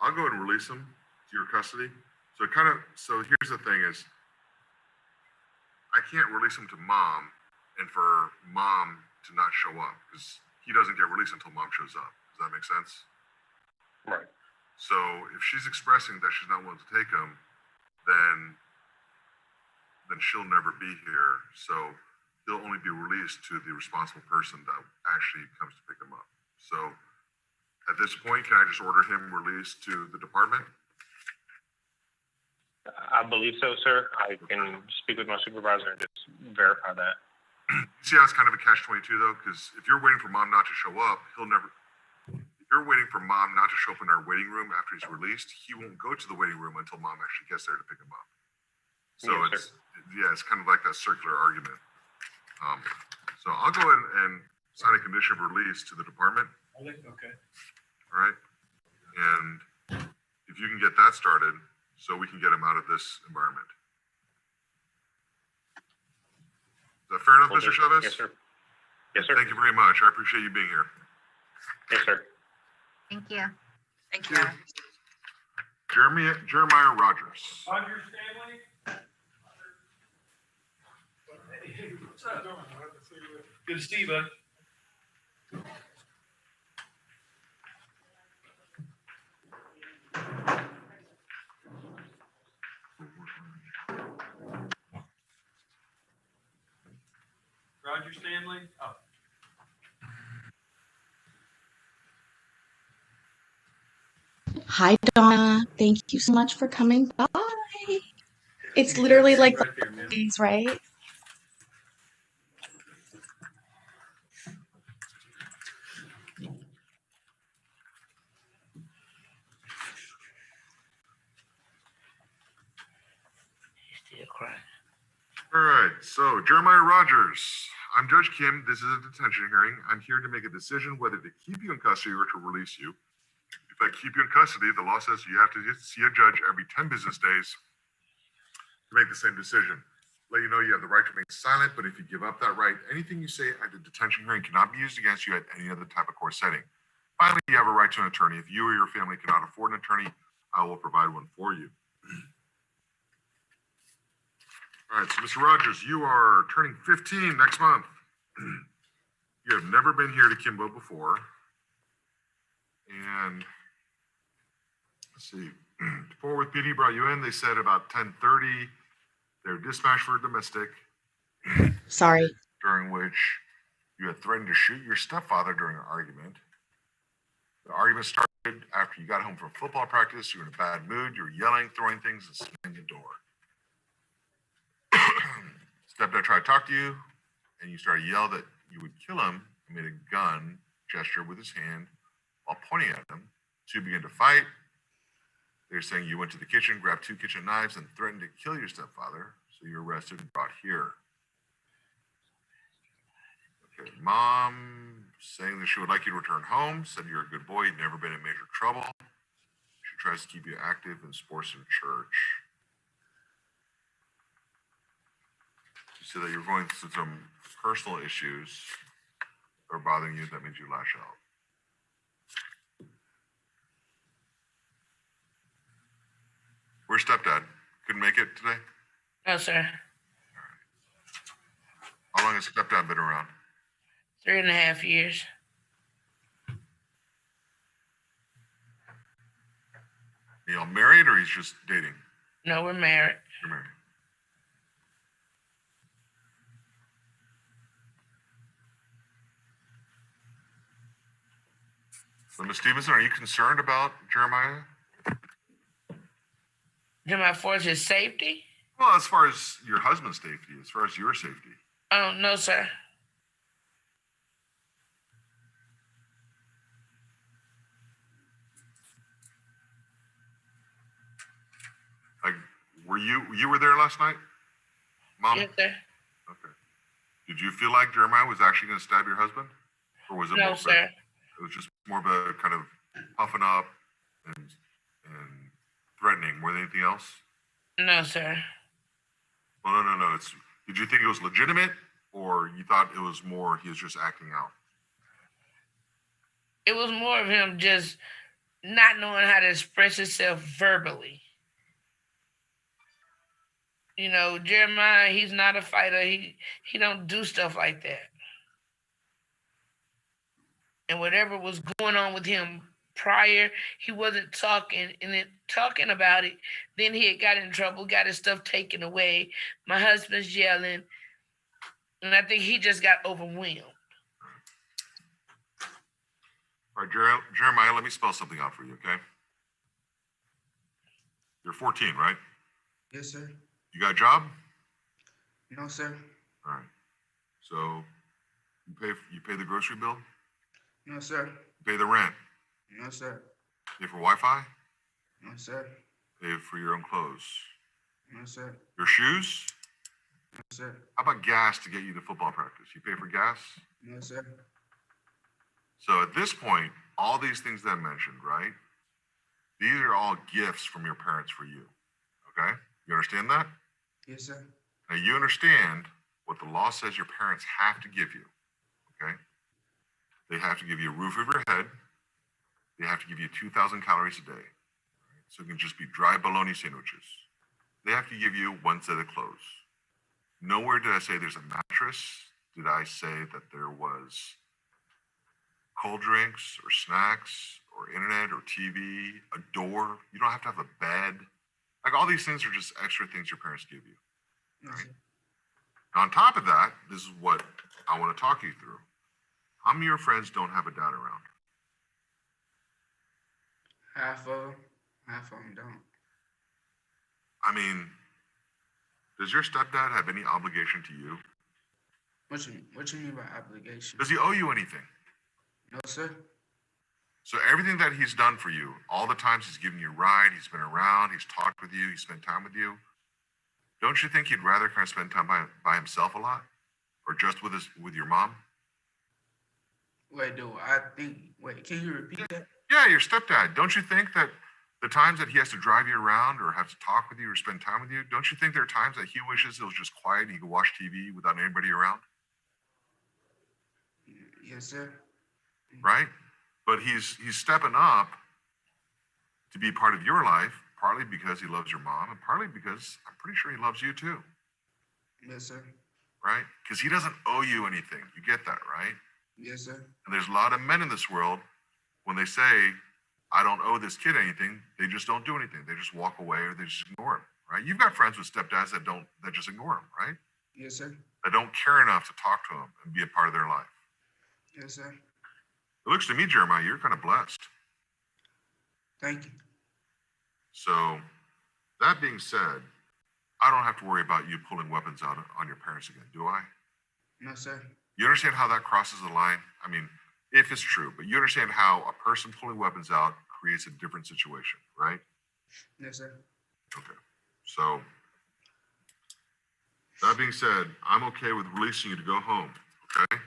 Speaker 2: I'll go ahead and release him to your custody. So here's the thing is, I can't release him to mom and for mom to not show up because he doesn't get released until mom shows up. Does that make sense?
Speaker 17: Right.
Speaker 2: So if she's expressing that she's not willing to take him, then she'll never be here. So he'll only be released to the responsible person that actually comes to pick him up. So at this point, can I just order him released to the department?
Speaker 17: I believe so, sir. I can speak with my supervisor and just verify that.
Speaker 2: See how it's kind of a catch-22 though, because if you're waiting for mom not to show up, he'll never. If you're waiting for mom not to show up in our waiting room after he's released, he won't go to the waiting room until mom actually gets there to pick him up. So
Speaker 17: Yes,
Speaker 2: it's kind of like that circular argument. So I'll go ahead and sign a condition of release to the department.
Speaker 7: Okay.
Speaker 2: All right, and if you can get that started, so we can get him out of this environment. Is that fair enough, Mr. Chavez?
Speaker 17: Yes, sir. Yes, sir.
Speaker 2: Thank you very much. I appreciate you being here.
Speaker 17: Yes, sir.
Speaker 16: Thank you.
Speaker 3: Thank you.
Speaker 2: Jeremiah Rogers.
Speaker 7: Roger Stanley? Hey, what's up? Good to see you, bud. Roger Stanley? Oh.
Speaker 1: Hi, Donna. Thank you so much for coming by. It's literally like
Speaker 7: Right there, man.
Speaker 1: these, right?
Speaker 13: Still crying.
Speaker 2: All right, so Jeremiah Rogers. I'm Judge Kim. This is a detention hearing. I'm here to make a decision whether to keep you in custody or to release you. If I keep you in custody, the law says you have to see a judge every 10 business days to make the same decision. Let you know you have the right to remain silent, but if you give up that right, anything you say at the detention hearing cannot be used against you at any other type of court setting. Finally, you have a right to an attorney. If you or your family cannot afford an attorney, I will provide one for you. All right, so Mr. Rogers, you are turning 15 next month. You have never been here to Kimbo before. And let's see, Fort Worth PD brought you in. They said about 10:30. They're dispatched for domestic,
Speaker 1: Sorry.
Speaker 2: during which you had threatened to shoot your stepfather during an argument. The argument started after you got home from football practice. You were in a bad mood. You were yelling, throwing things, and slamming the door. Stepdad tried to talk to you, and you started to yell that you would kill him and made a gun gesture with his hand while pointing at him. Two began to fight. They're saying you went to the kitchen, grabbed 2 kitchen knives, and threatened to kill your stepfather. So you're arrested and brought here. Okay, mom saying that she would like you to return home, said you're a good boy, you've never been in major trouble. She tries to keep you active in sports and church. She said that you're going through some personal issues that are bothering you, that means you lash out. Where's stepdad? Couldn't make it today?
Speaker 13: No, sir.
Speaker 2: How long has stepdad been around?
Speaker 13: 3.5 years.
Speaker 2: Are y'all married or he's just dating?
Speaker 13: No, we're married.
Speaker 2: You're married. So, Ms. Stevenson, are you concerned about Jeremiah?
Speaker 13: Jeremiah for his safety?
Speaker 2: Well, as far as your husband's safety, as far as your safety.
Speaker 13: Oh, no, sir.
Speaker 2: Like, you were there last night? Mom?
Speaker 13: Yes, sir.
Speaker 2: Okay. Did you feel like Jeremiah was actually going to stab your husband? Or was it
Speaker 13: No,
Speaker 2: more of
Speaker 13: sir.
Speaker 2: it was just more of a kind of puffing up and threatening more than anything else?
Speaker 13: No, sir.
Speaker 2: Well, no. Did you think it was legitimate, or you thought it was more he was just acting out?
Speaker 13: It was more of him just not knowing how to express himself verbally. You know, Jeremiah, he's not a fighter. He don't do stuff like that. And whatever was going on with him prior, he wasn't talking and then talking about it. Then he had got in trouble, got his stuff taken away. My husband's yelling, and I think he just got overwhelmed.
Speaker 2: All right, Jeremiah, let me spell something out for you, okay? You're 14, right?
Speaker 4: Yes, sir.
Speaker 2: You got a job?
Speaker 4: No, sir.
Speaker 2: All right. So you pay the grocery bill?
Speaker 4: No, sir.
Speaker 2: You pay the rent?
Speaker 4: No, sir.
Speaker 2: Pay for Wi-Fi?
Speaker 4: No, sir.
Speaker 2: Pay for your own clothes?
Speaker 4: No, sir.
Speaker 2: Your shoes?
Speaker 4: No, sir.
Speaker 2: How about gas to get you to football practice? You pay for gas?
Speaker 4: No, sir.
Speaker 2: So at this point, all these things that I mentioned, right? These are all gifts from your parents for you, okay? You understand that?
Speaker 4: Yes, sir.
Speaker 2: Now you understand what the law says your parents have to give you, okay? They have to give you a roof over your head. They have to give you 2,000 calories a day. Right? So it can just be dry bologna sandwiches. They have to give you one set of clothes. Nowhere did I say there's a mattress. Did I say that there was cold drinks or snacks or internet or TV, a door? You don't have to have a bed. Like all these things are just extra things your parents give you. Right? Now, on top of that, this is what I want to talk you through. How many of your friends don't have a dad around?
Speaker 4: Half of them don't.
Speaker 2: I mean, does your stepdad have any obligation to you?
Speaker 4: What you mean by obligation?
Speaker 2: Does he owe you anything?
Speaker 4: No, sir.
Speaker 2: So everything that he's done for you, all the times he's given you a ride, he's been around, he's talked with you, he's spent time with you, don't you think he'd rather kind of spend time by himself a lot? Or just with your mom?
Speaker 4: Wait, can you repeat that?
Speaker 2: Yeah, your stepdad. Don't you think that the times that he has to drive you around or have to talk with you or spend time with you, don't you think there are times that he wishes it was just quiet and he could watch TV without anybody around?
Speaker 4: Yes, sir.
Speaker 2: Right? But he's stepping up to be part of your life, partly because he loves your mom and partly because I'm pretty sure he loves you too.
Speaker 4: Yes, sir.
Speaker 2: Right? Because he doesn't owe you anything. You get that, right?
Speaker 4: Yes, sir.
Speaker 2: And there's a lot of men in this world, when they say, I don't owe this kid anything, they just don't do anything. They just walk away or they just ignore him, right? You've got friends with stepdads that just ignore him, right?
Speaker 4: Yes, sir.
Speaker 2: That don't care enough to talk to him and be a part of their life.
Speaker 4: Yes, sir.
Speaker 2: It looks to me, Jeremiah, you're kind of blessed.
Speaker 4: Thank you.
Speaker 2: So, that being said, I don't have to worry about you pulling weapons out on your parents again, do I?
Speaker 4: No, sir.
Speaker 2: You understand how that crosses the line? I mean, if it's true, but you understand how a person pulling weapons out creates a different situation, right?
Speaker 4: Yes, sir.
Speaker 2: Okay. So, that being said, I'm okay with releasing you to go home, okay?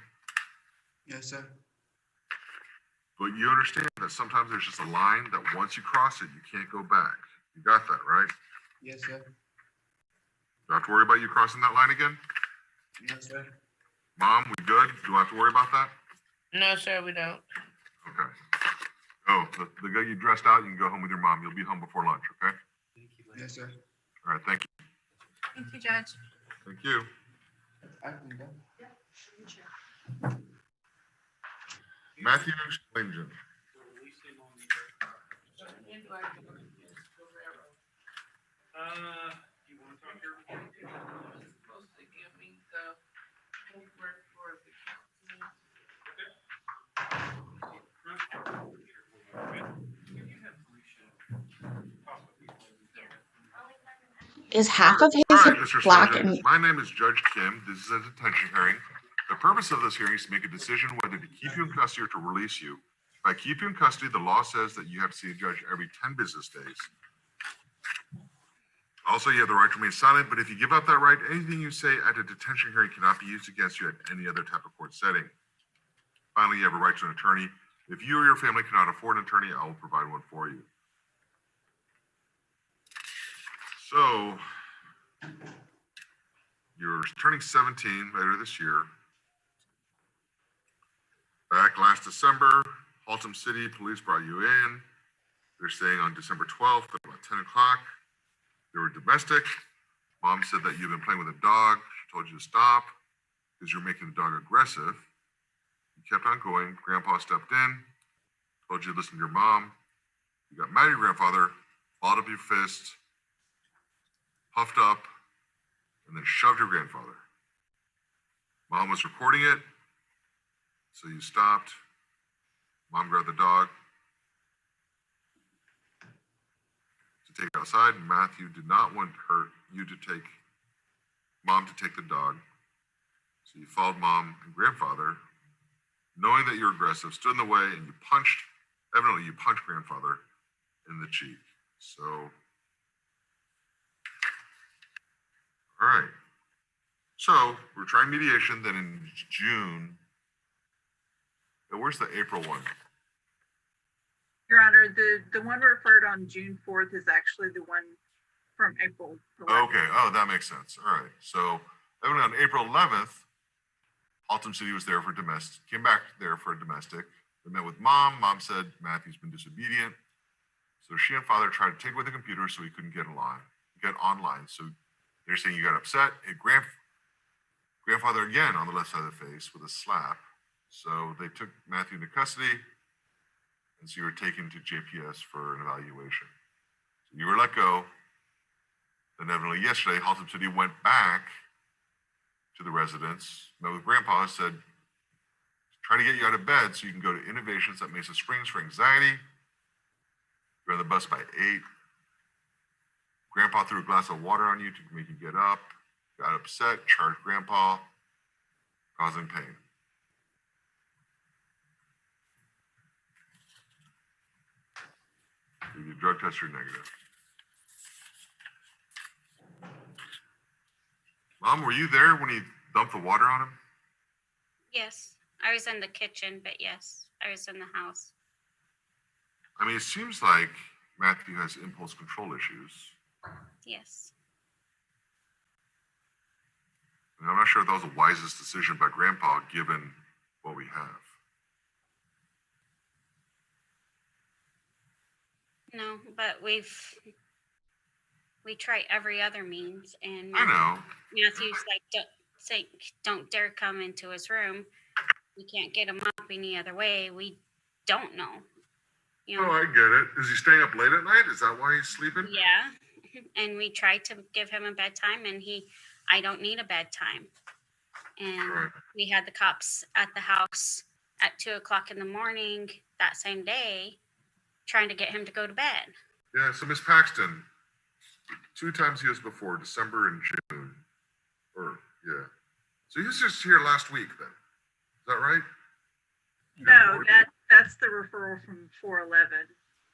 Speaker 4: Yes, sir.
Speaker 2: But you understand that sometimes there's just a line that once you cross it, you can't go back. You got that, right?
Speaker 4: Yes, sir.
Speaker 2: Do I have to worry about you crossing that line again?
Speaker 4: Yes, sir.
Speaker 2: Mom, we good? Do I have to worry about that?
Speaker 13: No, sir, we don't.
Speaker 2: Okay. Oh, the guy you dressed out, you can go home with your mom. You'll be home before lunch, okay?
Speaker 4: Yes, sir.
Speaker 2: All right, thank you.
Speaker 9: Thank you, Judge.
Speaker 2: Thank you.
Speaker 4: I can go.
Speaker 2: Matthew Splingen.
Speaker 7: You want to talk to her?
Speaker 13: Supposed to give me the paperwork for the
Speaker 1: Is half of his
Speaker 2: All right, Mr.
Speaker 1: black
Speaker 2: Splingen,
Speaker 1: and
Speaker 2: my name is Judge Kim. This is a detention hearing. The purpose of this hearing is to make a decision whether to keep you in custody or to release you. If I keep you in custody, the law says that you have to see a judge every 10 business days. Also, you have the right to remain silent, but if you give up that right, anything you say at a detention hearing cannot be used against you at any other type of court setting. Finally, you have a right to an attorney. If you or your family cannot afford an attorney, I will provide one for you. So, you're turning 17 later this year. Back last December, Haltom City Police brought you in. They're saying on December 12th at about 10 o'clock. They were domestic. Mom said that you've been playing with a dog. She told you to stop because you're making the dog aggressive. You kept on going. Grandpa stepped in, told you to listen to your mom. You got mad at your grandfather, balled up your fist, puffed up, and then shoved your grandfather. Mom was recording it, so you stopped. Mom grabbed the dog to take it outside. Matthew did not want you to take Mom to take the dog. So you followed Mom and grandfather, knowing that you're aggressive, stood in the way, and evidently you punched grandfather in the cheek. So, all right. So we're trying mediation. Then in June, now where's the April one?
Speaker 5: Your Honor, the one referred on June 4th is actually the one from April 11th.
Speaker 2: Okay. Oh, that makes sense. All right. So evidently on April 11th, Haltom City was there for domestic, came back there for a domestic. They met with Mom. Mom said Matthew's been disobedient. So she and father tried to take away the computer so he couldn't get online. So they're saying you got upset. Hit grandfather again on the left side of the face with a slap. So they took Matthew into custody, and so you were taken to JPS for an evaluation. So you were let go. Then evidently yesterday, Haltom City went back to the residence, met with grandpa, said, try to get you out of bed so you can go to Innovations at Mesa Springs for anxiety. You're on the bus by 8. Grandpa threw a glass of water on you to make you get up. Got upset, charged grandpa, causing pain. Your drug tests are negative. Mom, were you there when he dumped the water on him?
Speaker 18: Yes, I was in the kitchen, but yes, I was in the house.
Speaker 2: I mean, it seems like Matthew has impulse control issues.
Speaker 18: Yes.
Speaker 2: And I'm not sure if that was the wisest decision by grandpa given what we have.
Speaker 18: No, but we try every other means, and
Speaker 2: I know.
Speaker 18: Matthew's like, don't dare come into his room. We can't get him up any other way. We don't know. You know?
Speaker 2: Oh, I get it. Is he staying up late at night? Is that why he's sleeping?
Speaker 18: Yeah. And we tried to give him a bedtime, and I don't need a bedtime. And
Speaker 2: Right.
Speaker 18: we had the cops at the house at 2:00 in the morning that same day, trying to get him to go to bed.
Speaker 2: Yeah, so Miss Paxton, 2 times he was before, December and June. Yeah. So he was just here last week then. Is that right?
Speaker 5: No, that's the referral from 411.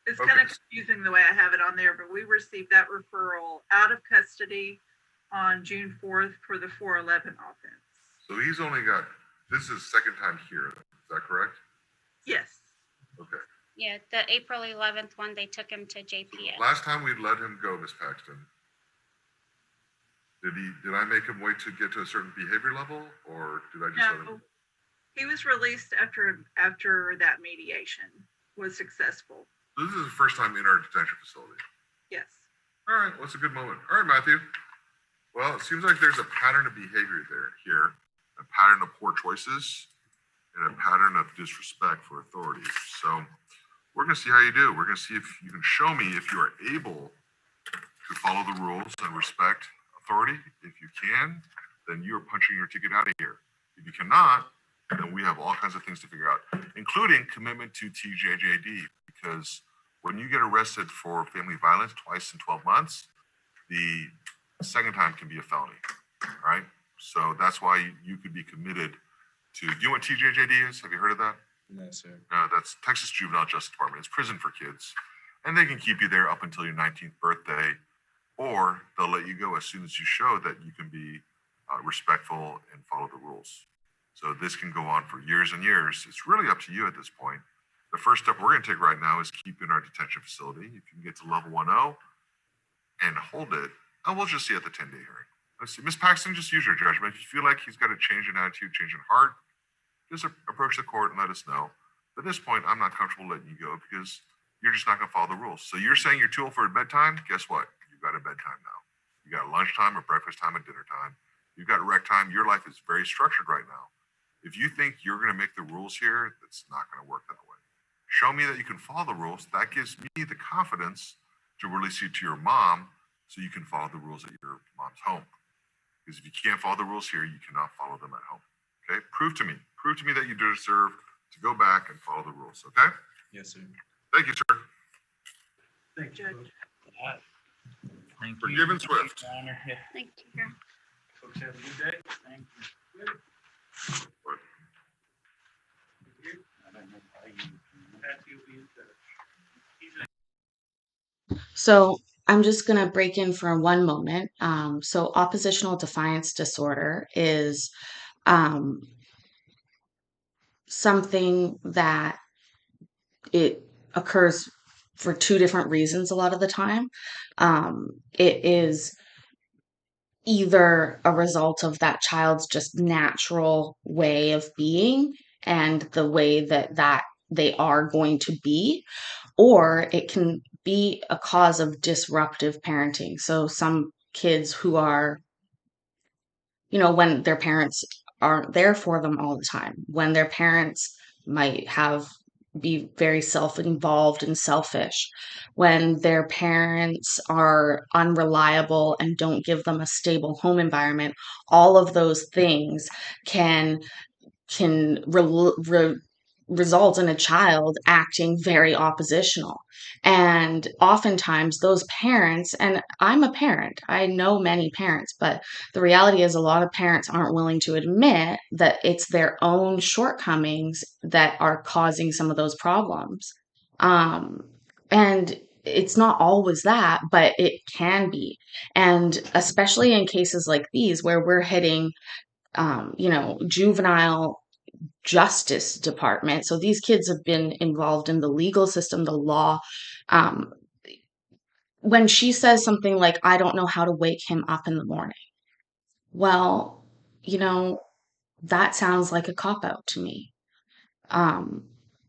Speaker 5: It's kind of confusing the way I have it on there, but we received that referral out of custody on June 4th for the 411 offense.
Speaker 2: So he's only got, this is his second time here. Is that correct?
Speaker 5: Yes.
Speaker 2: Okay.
Speaker 18: Yeah, the April 11th one, they took him to JPS.
Speaker 2: Last time we let him go, Miss Paxton, did I make him wait to get to a certain behavior level, or did I just let him?
Speaker 5: No, he was released after that mediation was successful.
Speaker 2: This is the first time in our detention facility.
Speaker 5: Yes.
Speaker 2: All right, well, it's a good moment. All right, Matthew. Well, it seems like there's a pattern of behavior here, a pattern of poor choices, and a pattern of disrespect for authority. So we're going to see how you do. We're going to see if you can show me if you are able to follow the rules and respect authority. If you can, then you are punching your ticket out of here. If you cannot, then we have all kinds of things to figure out, including commitment to TJJD, because when you get arrested for family violence twice in 12 months, the second time can be a felony, all right? So that's why you could be committed to, do you know what TJJD is? Have you heard of that?
Speaker 8: No, sir.
Speaker 2: That's Texas Juvenile Justice Department. It's prison for kids. And they can keep you there up until your 19th birthday, or they'll let you go as soon as you show that you can be respectful and follow the rules. So this can go on for years and years. It's really up to you at this point. The first step we're going to take right now is keep in our detention facility. If you can get to level 1.0 and hold it, and we'll just see at the 10-day hearing. Let's see. Ms. Paxton, just use your judgment. If you feel like he's got a change in attitude, change in heart, just approach the court and let us know. But at this point, I'm not comfortable letting you go because you're just not going to follow the rules. So you're saying you're too old for a bedtime? Guess what? You've got a bedtime now. You got lunchtime or breakfast time and dinner time. You've got rec time. Your life is very structured right now. If you think you're going to make the rules here, that's not going to work that way. Show me that you can follow the rules. That gives me the confidence to release you to your mom so you can follow the rules at your mom's home. Because if you can't follow the rules here, you cannot follow them at home. Okay? Prove to me that you deserve to go back and follow the rules. Okay?
Speaker 4: Yes, sir.
Speaker 2: Thank you, sir.
Speaker 7: Thank you.
Speaker 5: Judge.
Speaker 17: Thank you.
Speaker 2: Forgiven Swift.
Speaker 18: Thank you.
Speaker 7: Folks have a good day. Thank you. Patsy will be in touch.
Speaker 1: So I'm just going to break in for one moment. So oppositional defiance disorder is um, something that it occurs for two different reasons a lot of the time. It is either a result of that child's just natural way of being and the way that they are going to be, or it can be a cause of disruptive parenting. So some kids who are, when their parents aren't there for them all the time, when their parents might be very self-involved and selfish, when their parents are unreliable and don't give them a stable home environment, all of those things can result in a child acting very oppositional. And oftentimes those parents, and I'm a parent, I know many parents, but the reality is a lot of parents aren't willing to admit that it's their own shortcomings that are causing some of those problems. And it's not always that, but it can be. And especially in cases like these where we're hitting juvenile justice department. So these kids have been involved in the legal system, the law. Um, when she says something like, I don't know how to wake him up in the morning. Well, that sounds like a cop out to me.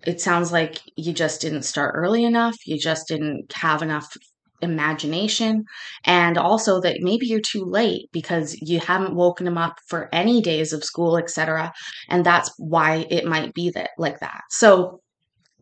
Speaker 1: It sounds like you just didn't start early enough. You just didn't have enough imagination, and also that maybe you're too late because you haven't woken him up for any days of school, etc. And that's why it might be like that. So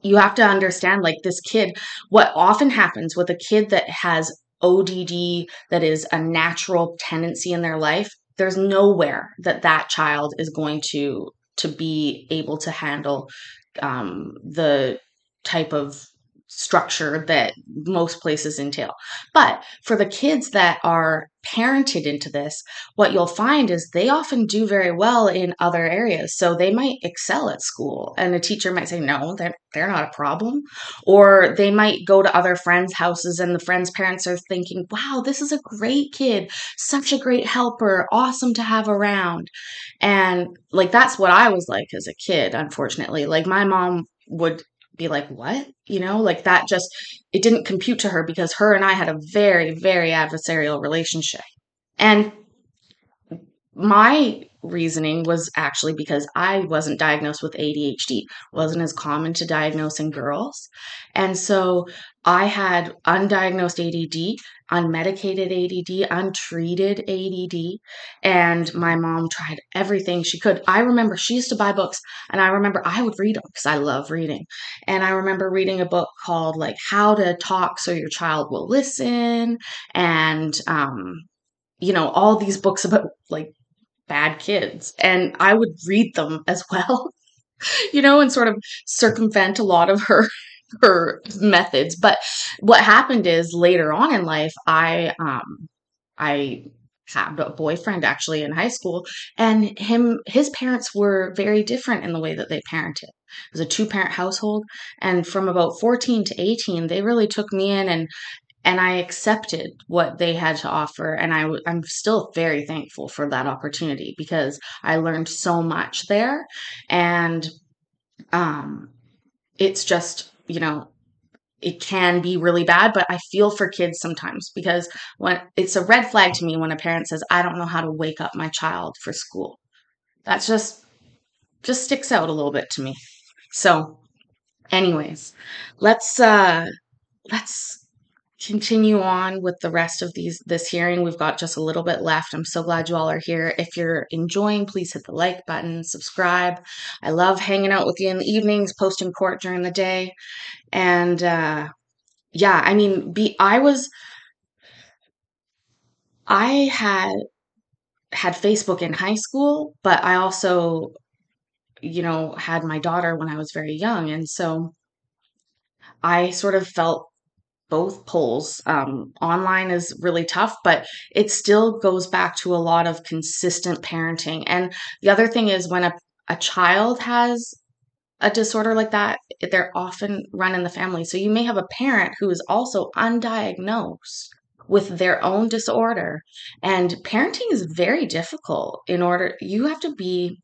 Speaker 1: you have to understand, like, this kid, what often happens with a kid that has ODD, that is a natural tendency in their life, there's nowhere that child is going to be able to handle the type of structure that most places entail. But for the kids that are parented into this, what you'll find is they often do very well in other areas. So they might excel at school, and a teacher might say, no, they're not a problem. Or they might go to other friends' houses, and the friends' parents are thinking, wow, this is a great kid, such a great helper, awesome to have around. And like, that's what I was like as a kid, unfortunately. Like, my mom would be like, what? Like, that just, it didn't compute to her because her and I had a very, very adversarial relationship. And my reasoning was actually because I wasn't diagnosed with ADHD. It wasn't as common to diagnose in girls. And so I had undiagnosed ADD, unmedicated ADD, untreated ADD, and my mom tried everything she could. I remember she used to buy books, and I remember I would read them because I love reading. And I remember reading a book called, like, How to Talk So Your Child Will Listen, and all these books about, like, bad kids, and I would read them as well, and sort of circumvent a lot of her methods. But what happened is, later on in life, I had a boyfriend actually in high school, and his parents were very different in the way that they parented. It was a two-parent household, and from about 14 to 18, they really took me in, and I accepted what they had to offer. And I'm still very thankful for that opportunity because I learned so much there. And it's just, it can be really bad, but I feel for kids sometimes because when it's a red flag to me when a parent says, I don't know how to wake up my child for school. That's just sticks out a little bit to me. So anyways, let's continue on with the rest of this hearing. We've got just a little bit left. I'm so glad you all are here. If you're enjoying, please hit the like button, subscribe. I love hanging out with you in the evenings, posting court during the day. And yeah, I mean, I had Facebook in high school, but I also, had my daughter when I was very young. And so I sort of felt both poles. Online is really tough, but it still goes back to a lot of consistent parenting. And the other thing is when a child has a disorder like that, they're often run in the family. So you may have a parent who is also undiagnosed with their own disorder. And parenting is very difficult. You have to be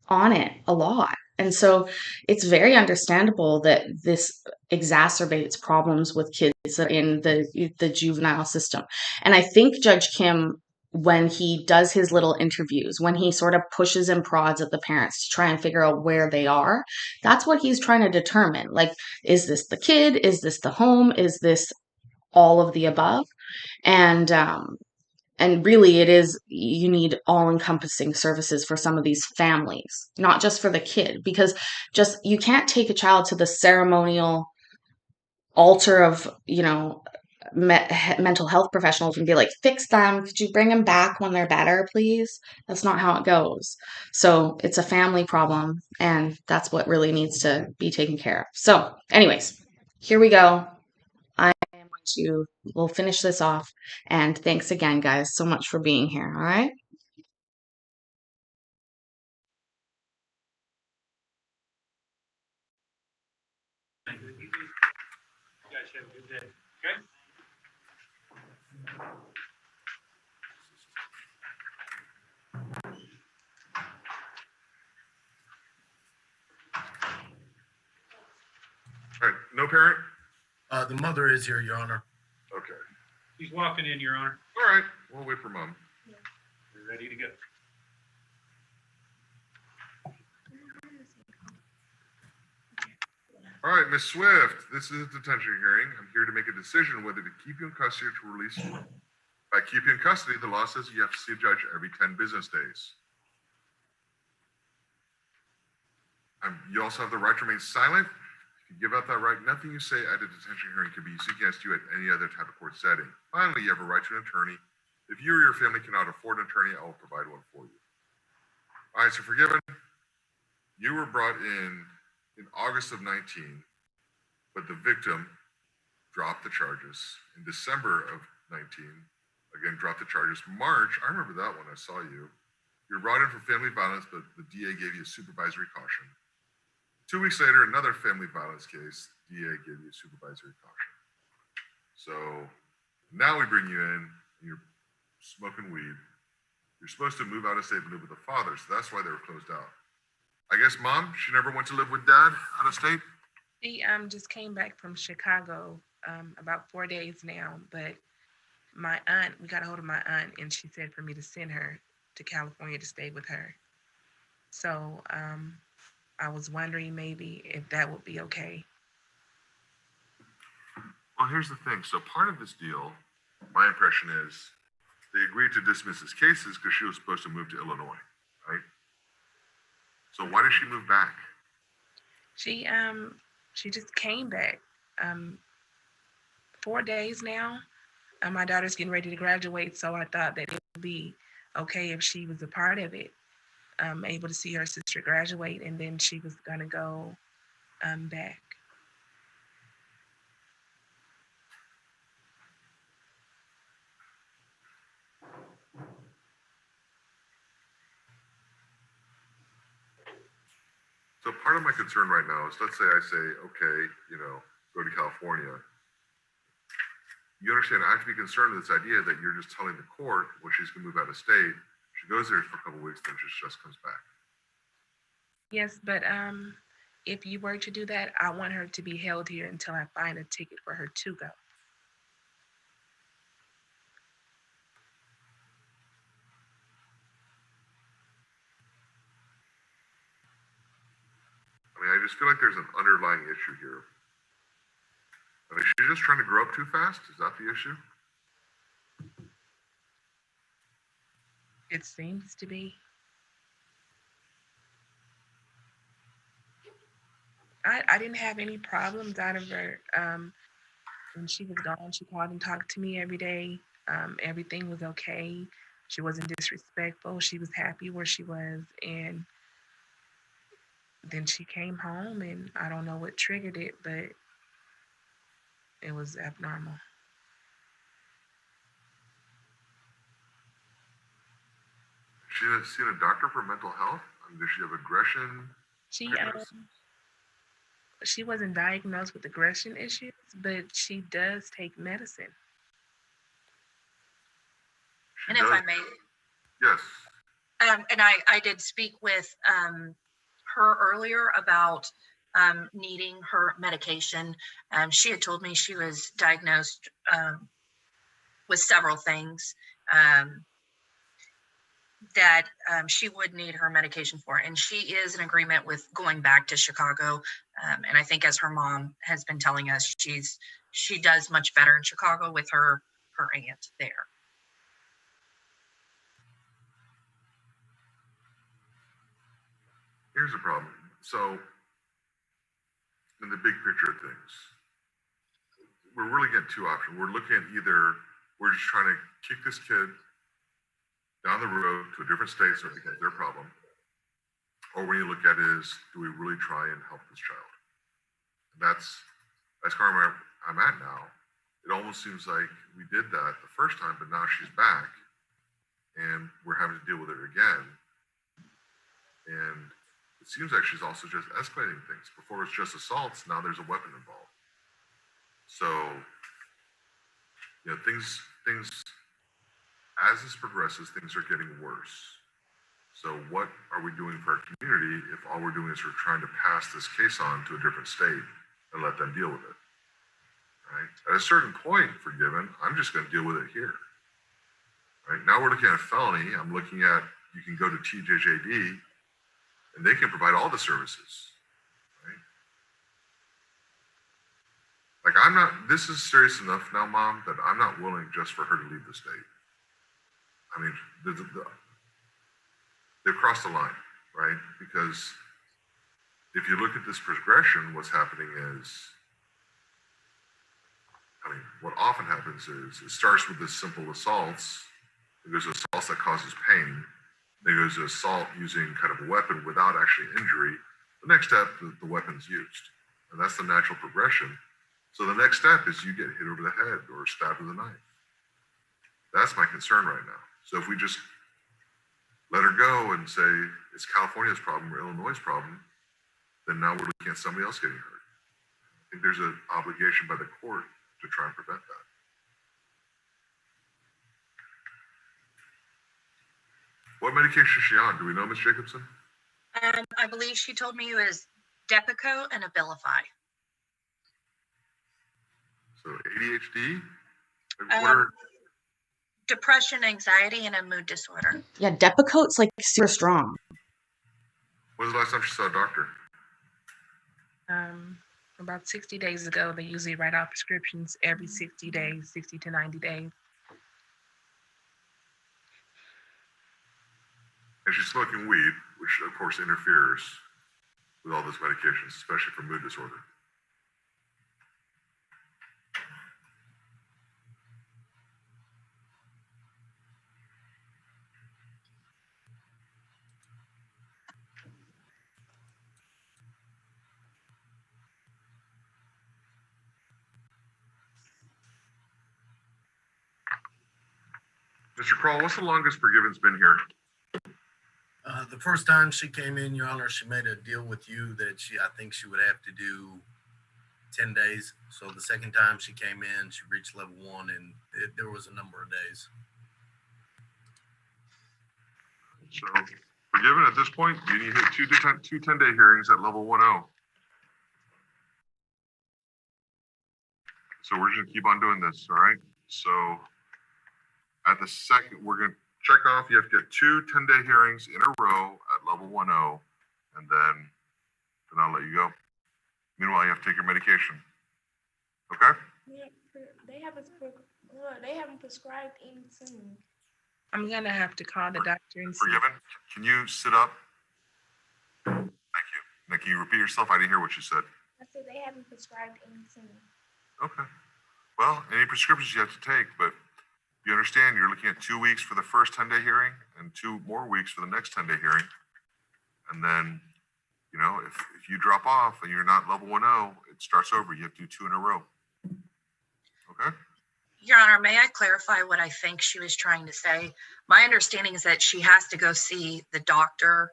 Speaker 1: on it a lot. And so it's very understandable that this exacerbates problems with kids that are in the juvenile system. And I think Judge Kim, when he does his little interviews, when he sort of pushes and prods at the parents to try and figure out where they are, that's what he's trying to determine. Like, is this the kid? Is this the home? Is this all of the above? And really, you need all encompassing services for some of these families, not just for the kid, because you can't take a child to the ceremonial altar of, mental health professionals and be like, fix them. Could you bring them back when they're better, please? That's not how it goes. So it's a family problem, and that's what really needs to be taken care of. So, anyways, here we go. We'll finish this off. And thanks again, guys, so much for being here. All right.
Speaker 7: You guys have a good day, okay?
Speaker 2: All right, no parent?
Speaker 19: The mother is here, Your Honor.
Speaker 2: Okay.
Speaker 7: He's walking in, Your Honor.
Speaker 2: All right, we'll wait for mom.
Speaker 7: We're ready to go.
Speaker 2: All right, Miss Swift, this is a detention hearing. I'm here to make a decision whether to keep you in custody or to release you. By keep you in custody, the law says you have to see a judge every 10 business days. You also have the right to remain silent. If you give up that right, nothing you say at a detention hearing can be used against you at any other type of court setting. Finally, you have a right to an attorney. If you or your family cannot afford an attorney, I will provide one for you. All right, so forgiven. You were brought in August of 19, but the victim dropped the charges. In December of 19, again, dropped the charges. March, I remember that one, I saw you. You were brought in for family violence, but the DA gave you a supervisory caution. 2 weeks later, another family violence case, DA gave you a supervisory caution. So now we bring you in, and you're smoking weed. You're supposed to move out of state and live with the father, so that's why they were closed out. I guess mom, she never went to live with dad out of state?
Speaker 20: She just came back from Chicago about 4 days now, but my aunt, we got a hold of my aunt, and she said for me to send her to California to stay with her. So I was wondering maybe if that would be okay.
Speaker 2: Well, here's the thing. So part of this deal, my impression is they agreed to dismiss his cases because she was supposed to move to Illinois, right? So why did she move back?
Speaker 20: She just came back. 4 days now. My daughter's getting ready to graduate, so I thought that it would be okay if she was a part of it. Able to see her sister graduate, and then she was gonna go back.
Speaker 2: So part of my concern right now is, let's say I say, okay, go to California. You understand, I have to be concerned with this idea that you're just telling the court, well, she's gonna move out of state. She goes there for a couple of weeks, then she just comes back.
Speaker 20: Yes, but if you were to do that, I want her to be held here until I find a ticket for her to go.
Speaker 2: I mean, I just feel like there's an underlying issue here. Is she just trying to grow up too fast? Is that the issue?
Speaker 20: It seems to be. I didn't have any problems out of her. When she was gone, she called and talked to me every day. Everything was okay. She wasn't disrespectful. She was happy where she was. And then she came home, and I don't know what triggered it, but it was abnormal.
Speaker 2: She has seen a doctor for mental health? I mean, does she have aggression?
Speaker 20: She wasn't diagnosed with aggression issues, but she does take medicine.
Speaker 15: And if I may.
Speaker 2: Yes.
Speaker 15: And I did speak with her earlier about needing her medication. She had told me she was diagnosed with several things that she would need her medication for. And she is in agreement with going back to Chicago. And I think, as her mom has been telling us, she does much better in Chicago with her aunt there.
Speaker 2: Here's the problem. So, in the big picture of things, we're really getting two options. We're looking at either we're just trying to kick this kid down the road to a different state so it becomes their problem, or when you look at it is, do we really try and help this child? And that's kind of where I'm at now. It almost seems like we did that the first time, but now she's back, and we're having to deal with it again. And it seems like she's also just escalating things. Before it was just assaults, now there's a weapon involved. So, things as this progresses, things are getting worse. So what are we doing for our community if all we're doing is we're trying to pass this case on to a different state and let them deal with it, right? At a certain point, forgiven, I'm just going to deal with it here, right? Now we're looking at a felony. I'm looking at, you can go to TJJD and they can provide all the services, right? Like this is serious enough now, Mom, that I'm not willing just for her to leave the state. I mean, they've crossed the line, right? Because if you look at this progression, what's happening is, what often happens is it starts with this simple assaults. It goes to assaults that causes pain. Then it goes to assault using kind of a weapon without actually injury. The next step, the weapon's used. And that's the natural progression. So the next step is you get hit over the head or stabbed with a knife. That's my concern right now. So if we just let her go and say it's California's problem or Illinois' problem, then now we're looking at somebody else getting hurt. I think there's an obligation by the court to try and prevent that. What medication is she on? Do we know, Ms. Jacobson?
Speaker 15: I believe she told me it was Depakote and Abilify.
Speaker 2: So ADHD?
Speaker 15: Depression, anxiety, and a mood disorder.
Speaker 1: Yeah, Depakote's like super strong.
Speaker 2: When was the last time she saw a doctor?
Speaker 20: About 60 days ago. They usually write out prescriptions every 60 days, 60 to 90 days.
Speaker 2: And she's smoking weed, which of course interferes with all those medications, especially for mood disorder. Mr. Kroll, what's the longest Forgiven's been here?
Speaker 19: The first time she came in, Your Honor, she made a deal with you that I think she would have to do 10 days. So the second time she came in, she reached level 1 and there was a number of days.
Speaker 2: So Forgiven at this point, you need to hit two 10-day hearings at level 1-0. So we're just gonna keep on doing this, all right? So at the second, we're gonna check off, you have to get 2 10-day hearings in a row at level 1-0, and then I'll let you go. Meanwhile, you have to take your medication. Okay?
Speaker 20: They haven't prescribed anything. I'm gonna have to call the doctor and see.
Speaker 2: Forgiven? Can you sit up? Thank you. Now, can you repeat yourself? I didn't hear what you said.
Speaker 20: I said they haven't prescribed anything.
Speaker 2: Okay. Well, any prescriptions you have to take, but you understand you're looking at 2 weeks for the first 10-day hearing and 2 more weeks for the next 10-day hearing. And then, you know, if you drop off and you're not level 1-0, it starts over. You have to do 2 in a row. Okay?
Speaker 15: Your Honor, may I clarify what I think she was trying to say? My understanding is that she has to go see the doctor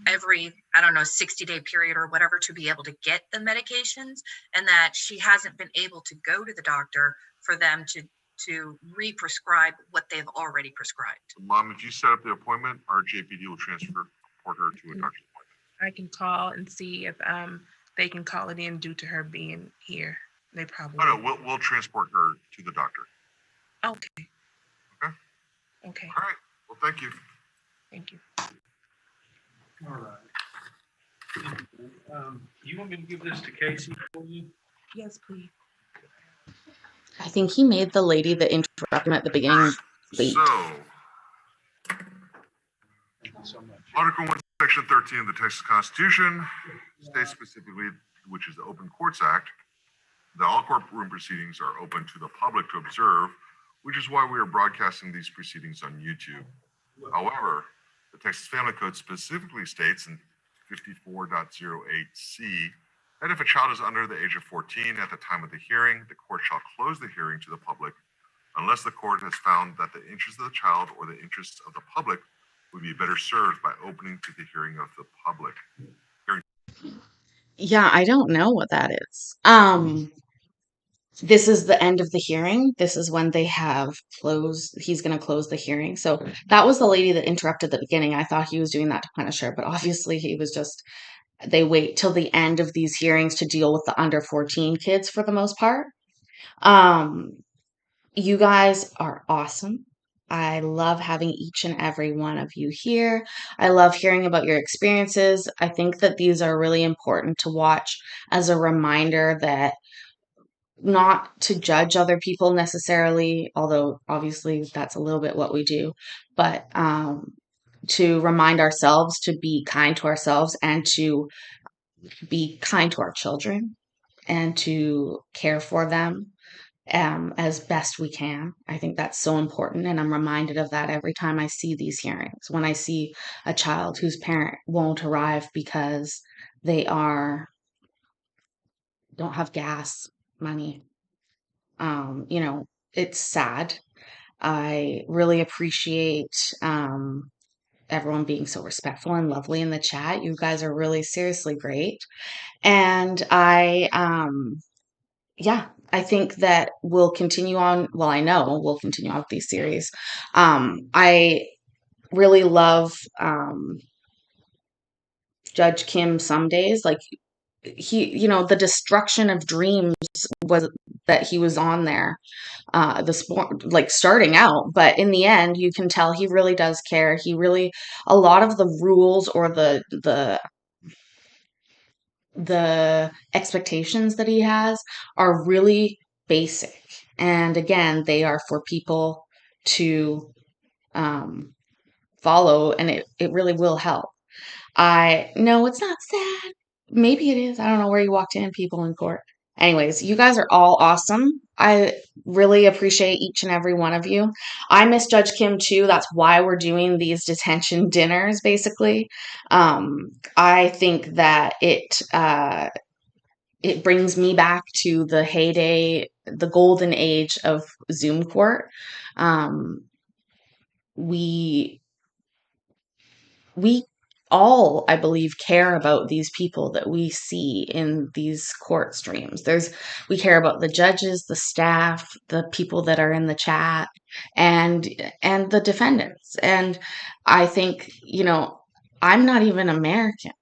Speaker 15: every, 60-day period or whatever to be able to get the medications, and that she hasn't been able to go to the doctor for them to re-prescribe what they've already prescribed.
Speaker 2: Mom, if you set up the appointment, our JPD will transport her to a doctor's appointment.
Speaker 20: I can call and see if they can call it in due to her being here. They probably.
Speaker 2: Oh, no, we'll transport her to the doctor.
Speaker 20: Okay.
Speaker 2: Okay?
Speaker 20: Okay.
Speaker 2: All right. Well, thank you.
Speaker 20: Thank you.
Speaker 7: All right. You want me to give this to Casey for you?
Speaker 20: Yes, please.
Speaker 1: I think he made the lady that interrupted him at the beginning late.
Speaker 2: So,
Speaker 7: Thank you so much.
Speaker 2: Article 1, Section 13 of the Texas Constitution states specifically, which is the Open Courts Act, that all courtroom proceedings are open to the public to observe, which is why we are broadcasting these proceedings on YouTube. However, the Texas Family Code specifically states in 54.08C that if a child is under the age of 14 at the time of the hearing, the court shall close the hearing to the public unless the court has found that the interests of the child or the interests of the public would be better served by opening to the hearing of the public.
Speaker 1: Yeah, I don't know what that is. This is the end of the hearing. This is when they have closed. He's going to close the hearing. So that was the lady that interrupted the beginning. I thought he was doing that to punish her, but obviously he was just, they wait till the end of these hearings to deal with the under 14 kids for the most part. You guys are awesome. I love having each and every one of you here. I love hearing about your experiences. I think that these are really important to watch as a reminder that not to judge other people necessarily, although obviously that's a little bit what we do, but to remind ourselves to be kind to ourselves and to be kind to our children and to care for them as best we can. I think that's so important, and I'm reminded of that every time I see these hearings. When I see a child whose parent won't arrive because they don't have gas money, it's sad. I really appreciate everyone being so respectful and lovely in the chat. You guys are really seriously great. And I think that we'll continue on. Well, I know we'll continue on with these series. I really love Judge Kim some days. Like the destruction of dreams was that he was on there. Starting out, but in the end, you can tell he really does care. A lot of the rules or the expectations that he has are really basic. And again, they are for people to follow, and it really will help. No, it's not sad. Maybe it is. I don't know where you walked in, people in court. Anyways, you guys are all awesome. I really appreciate each and every one of you. I miss Judge Kim too. That's why we're doing these detention dinners, basically. I think that it brings me back to the heyday, the golden age of Zoom court. We all, I believe, care about these people that we see in these court streams. We care about the judges, the staff, the people that are in the chat, and the defendants. And I think, I'm not even American,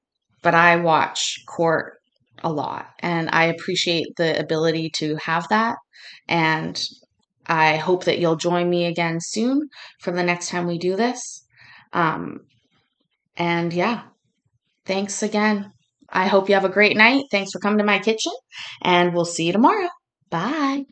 Speaker 1: but I watch court a lot, and I appreciate the ability to have that. And I hope that you'll join me again soon for the next time we do this. And yeah, thanks again. I hope you have a great night. Thanks for coming to my kitchen, and we'll see you tomorrow. Bye.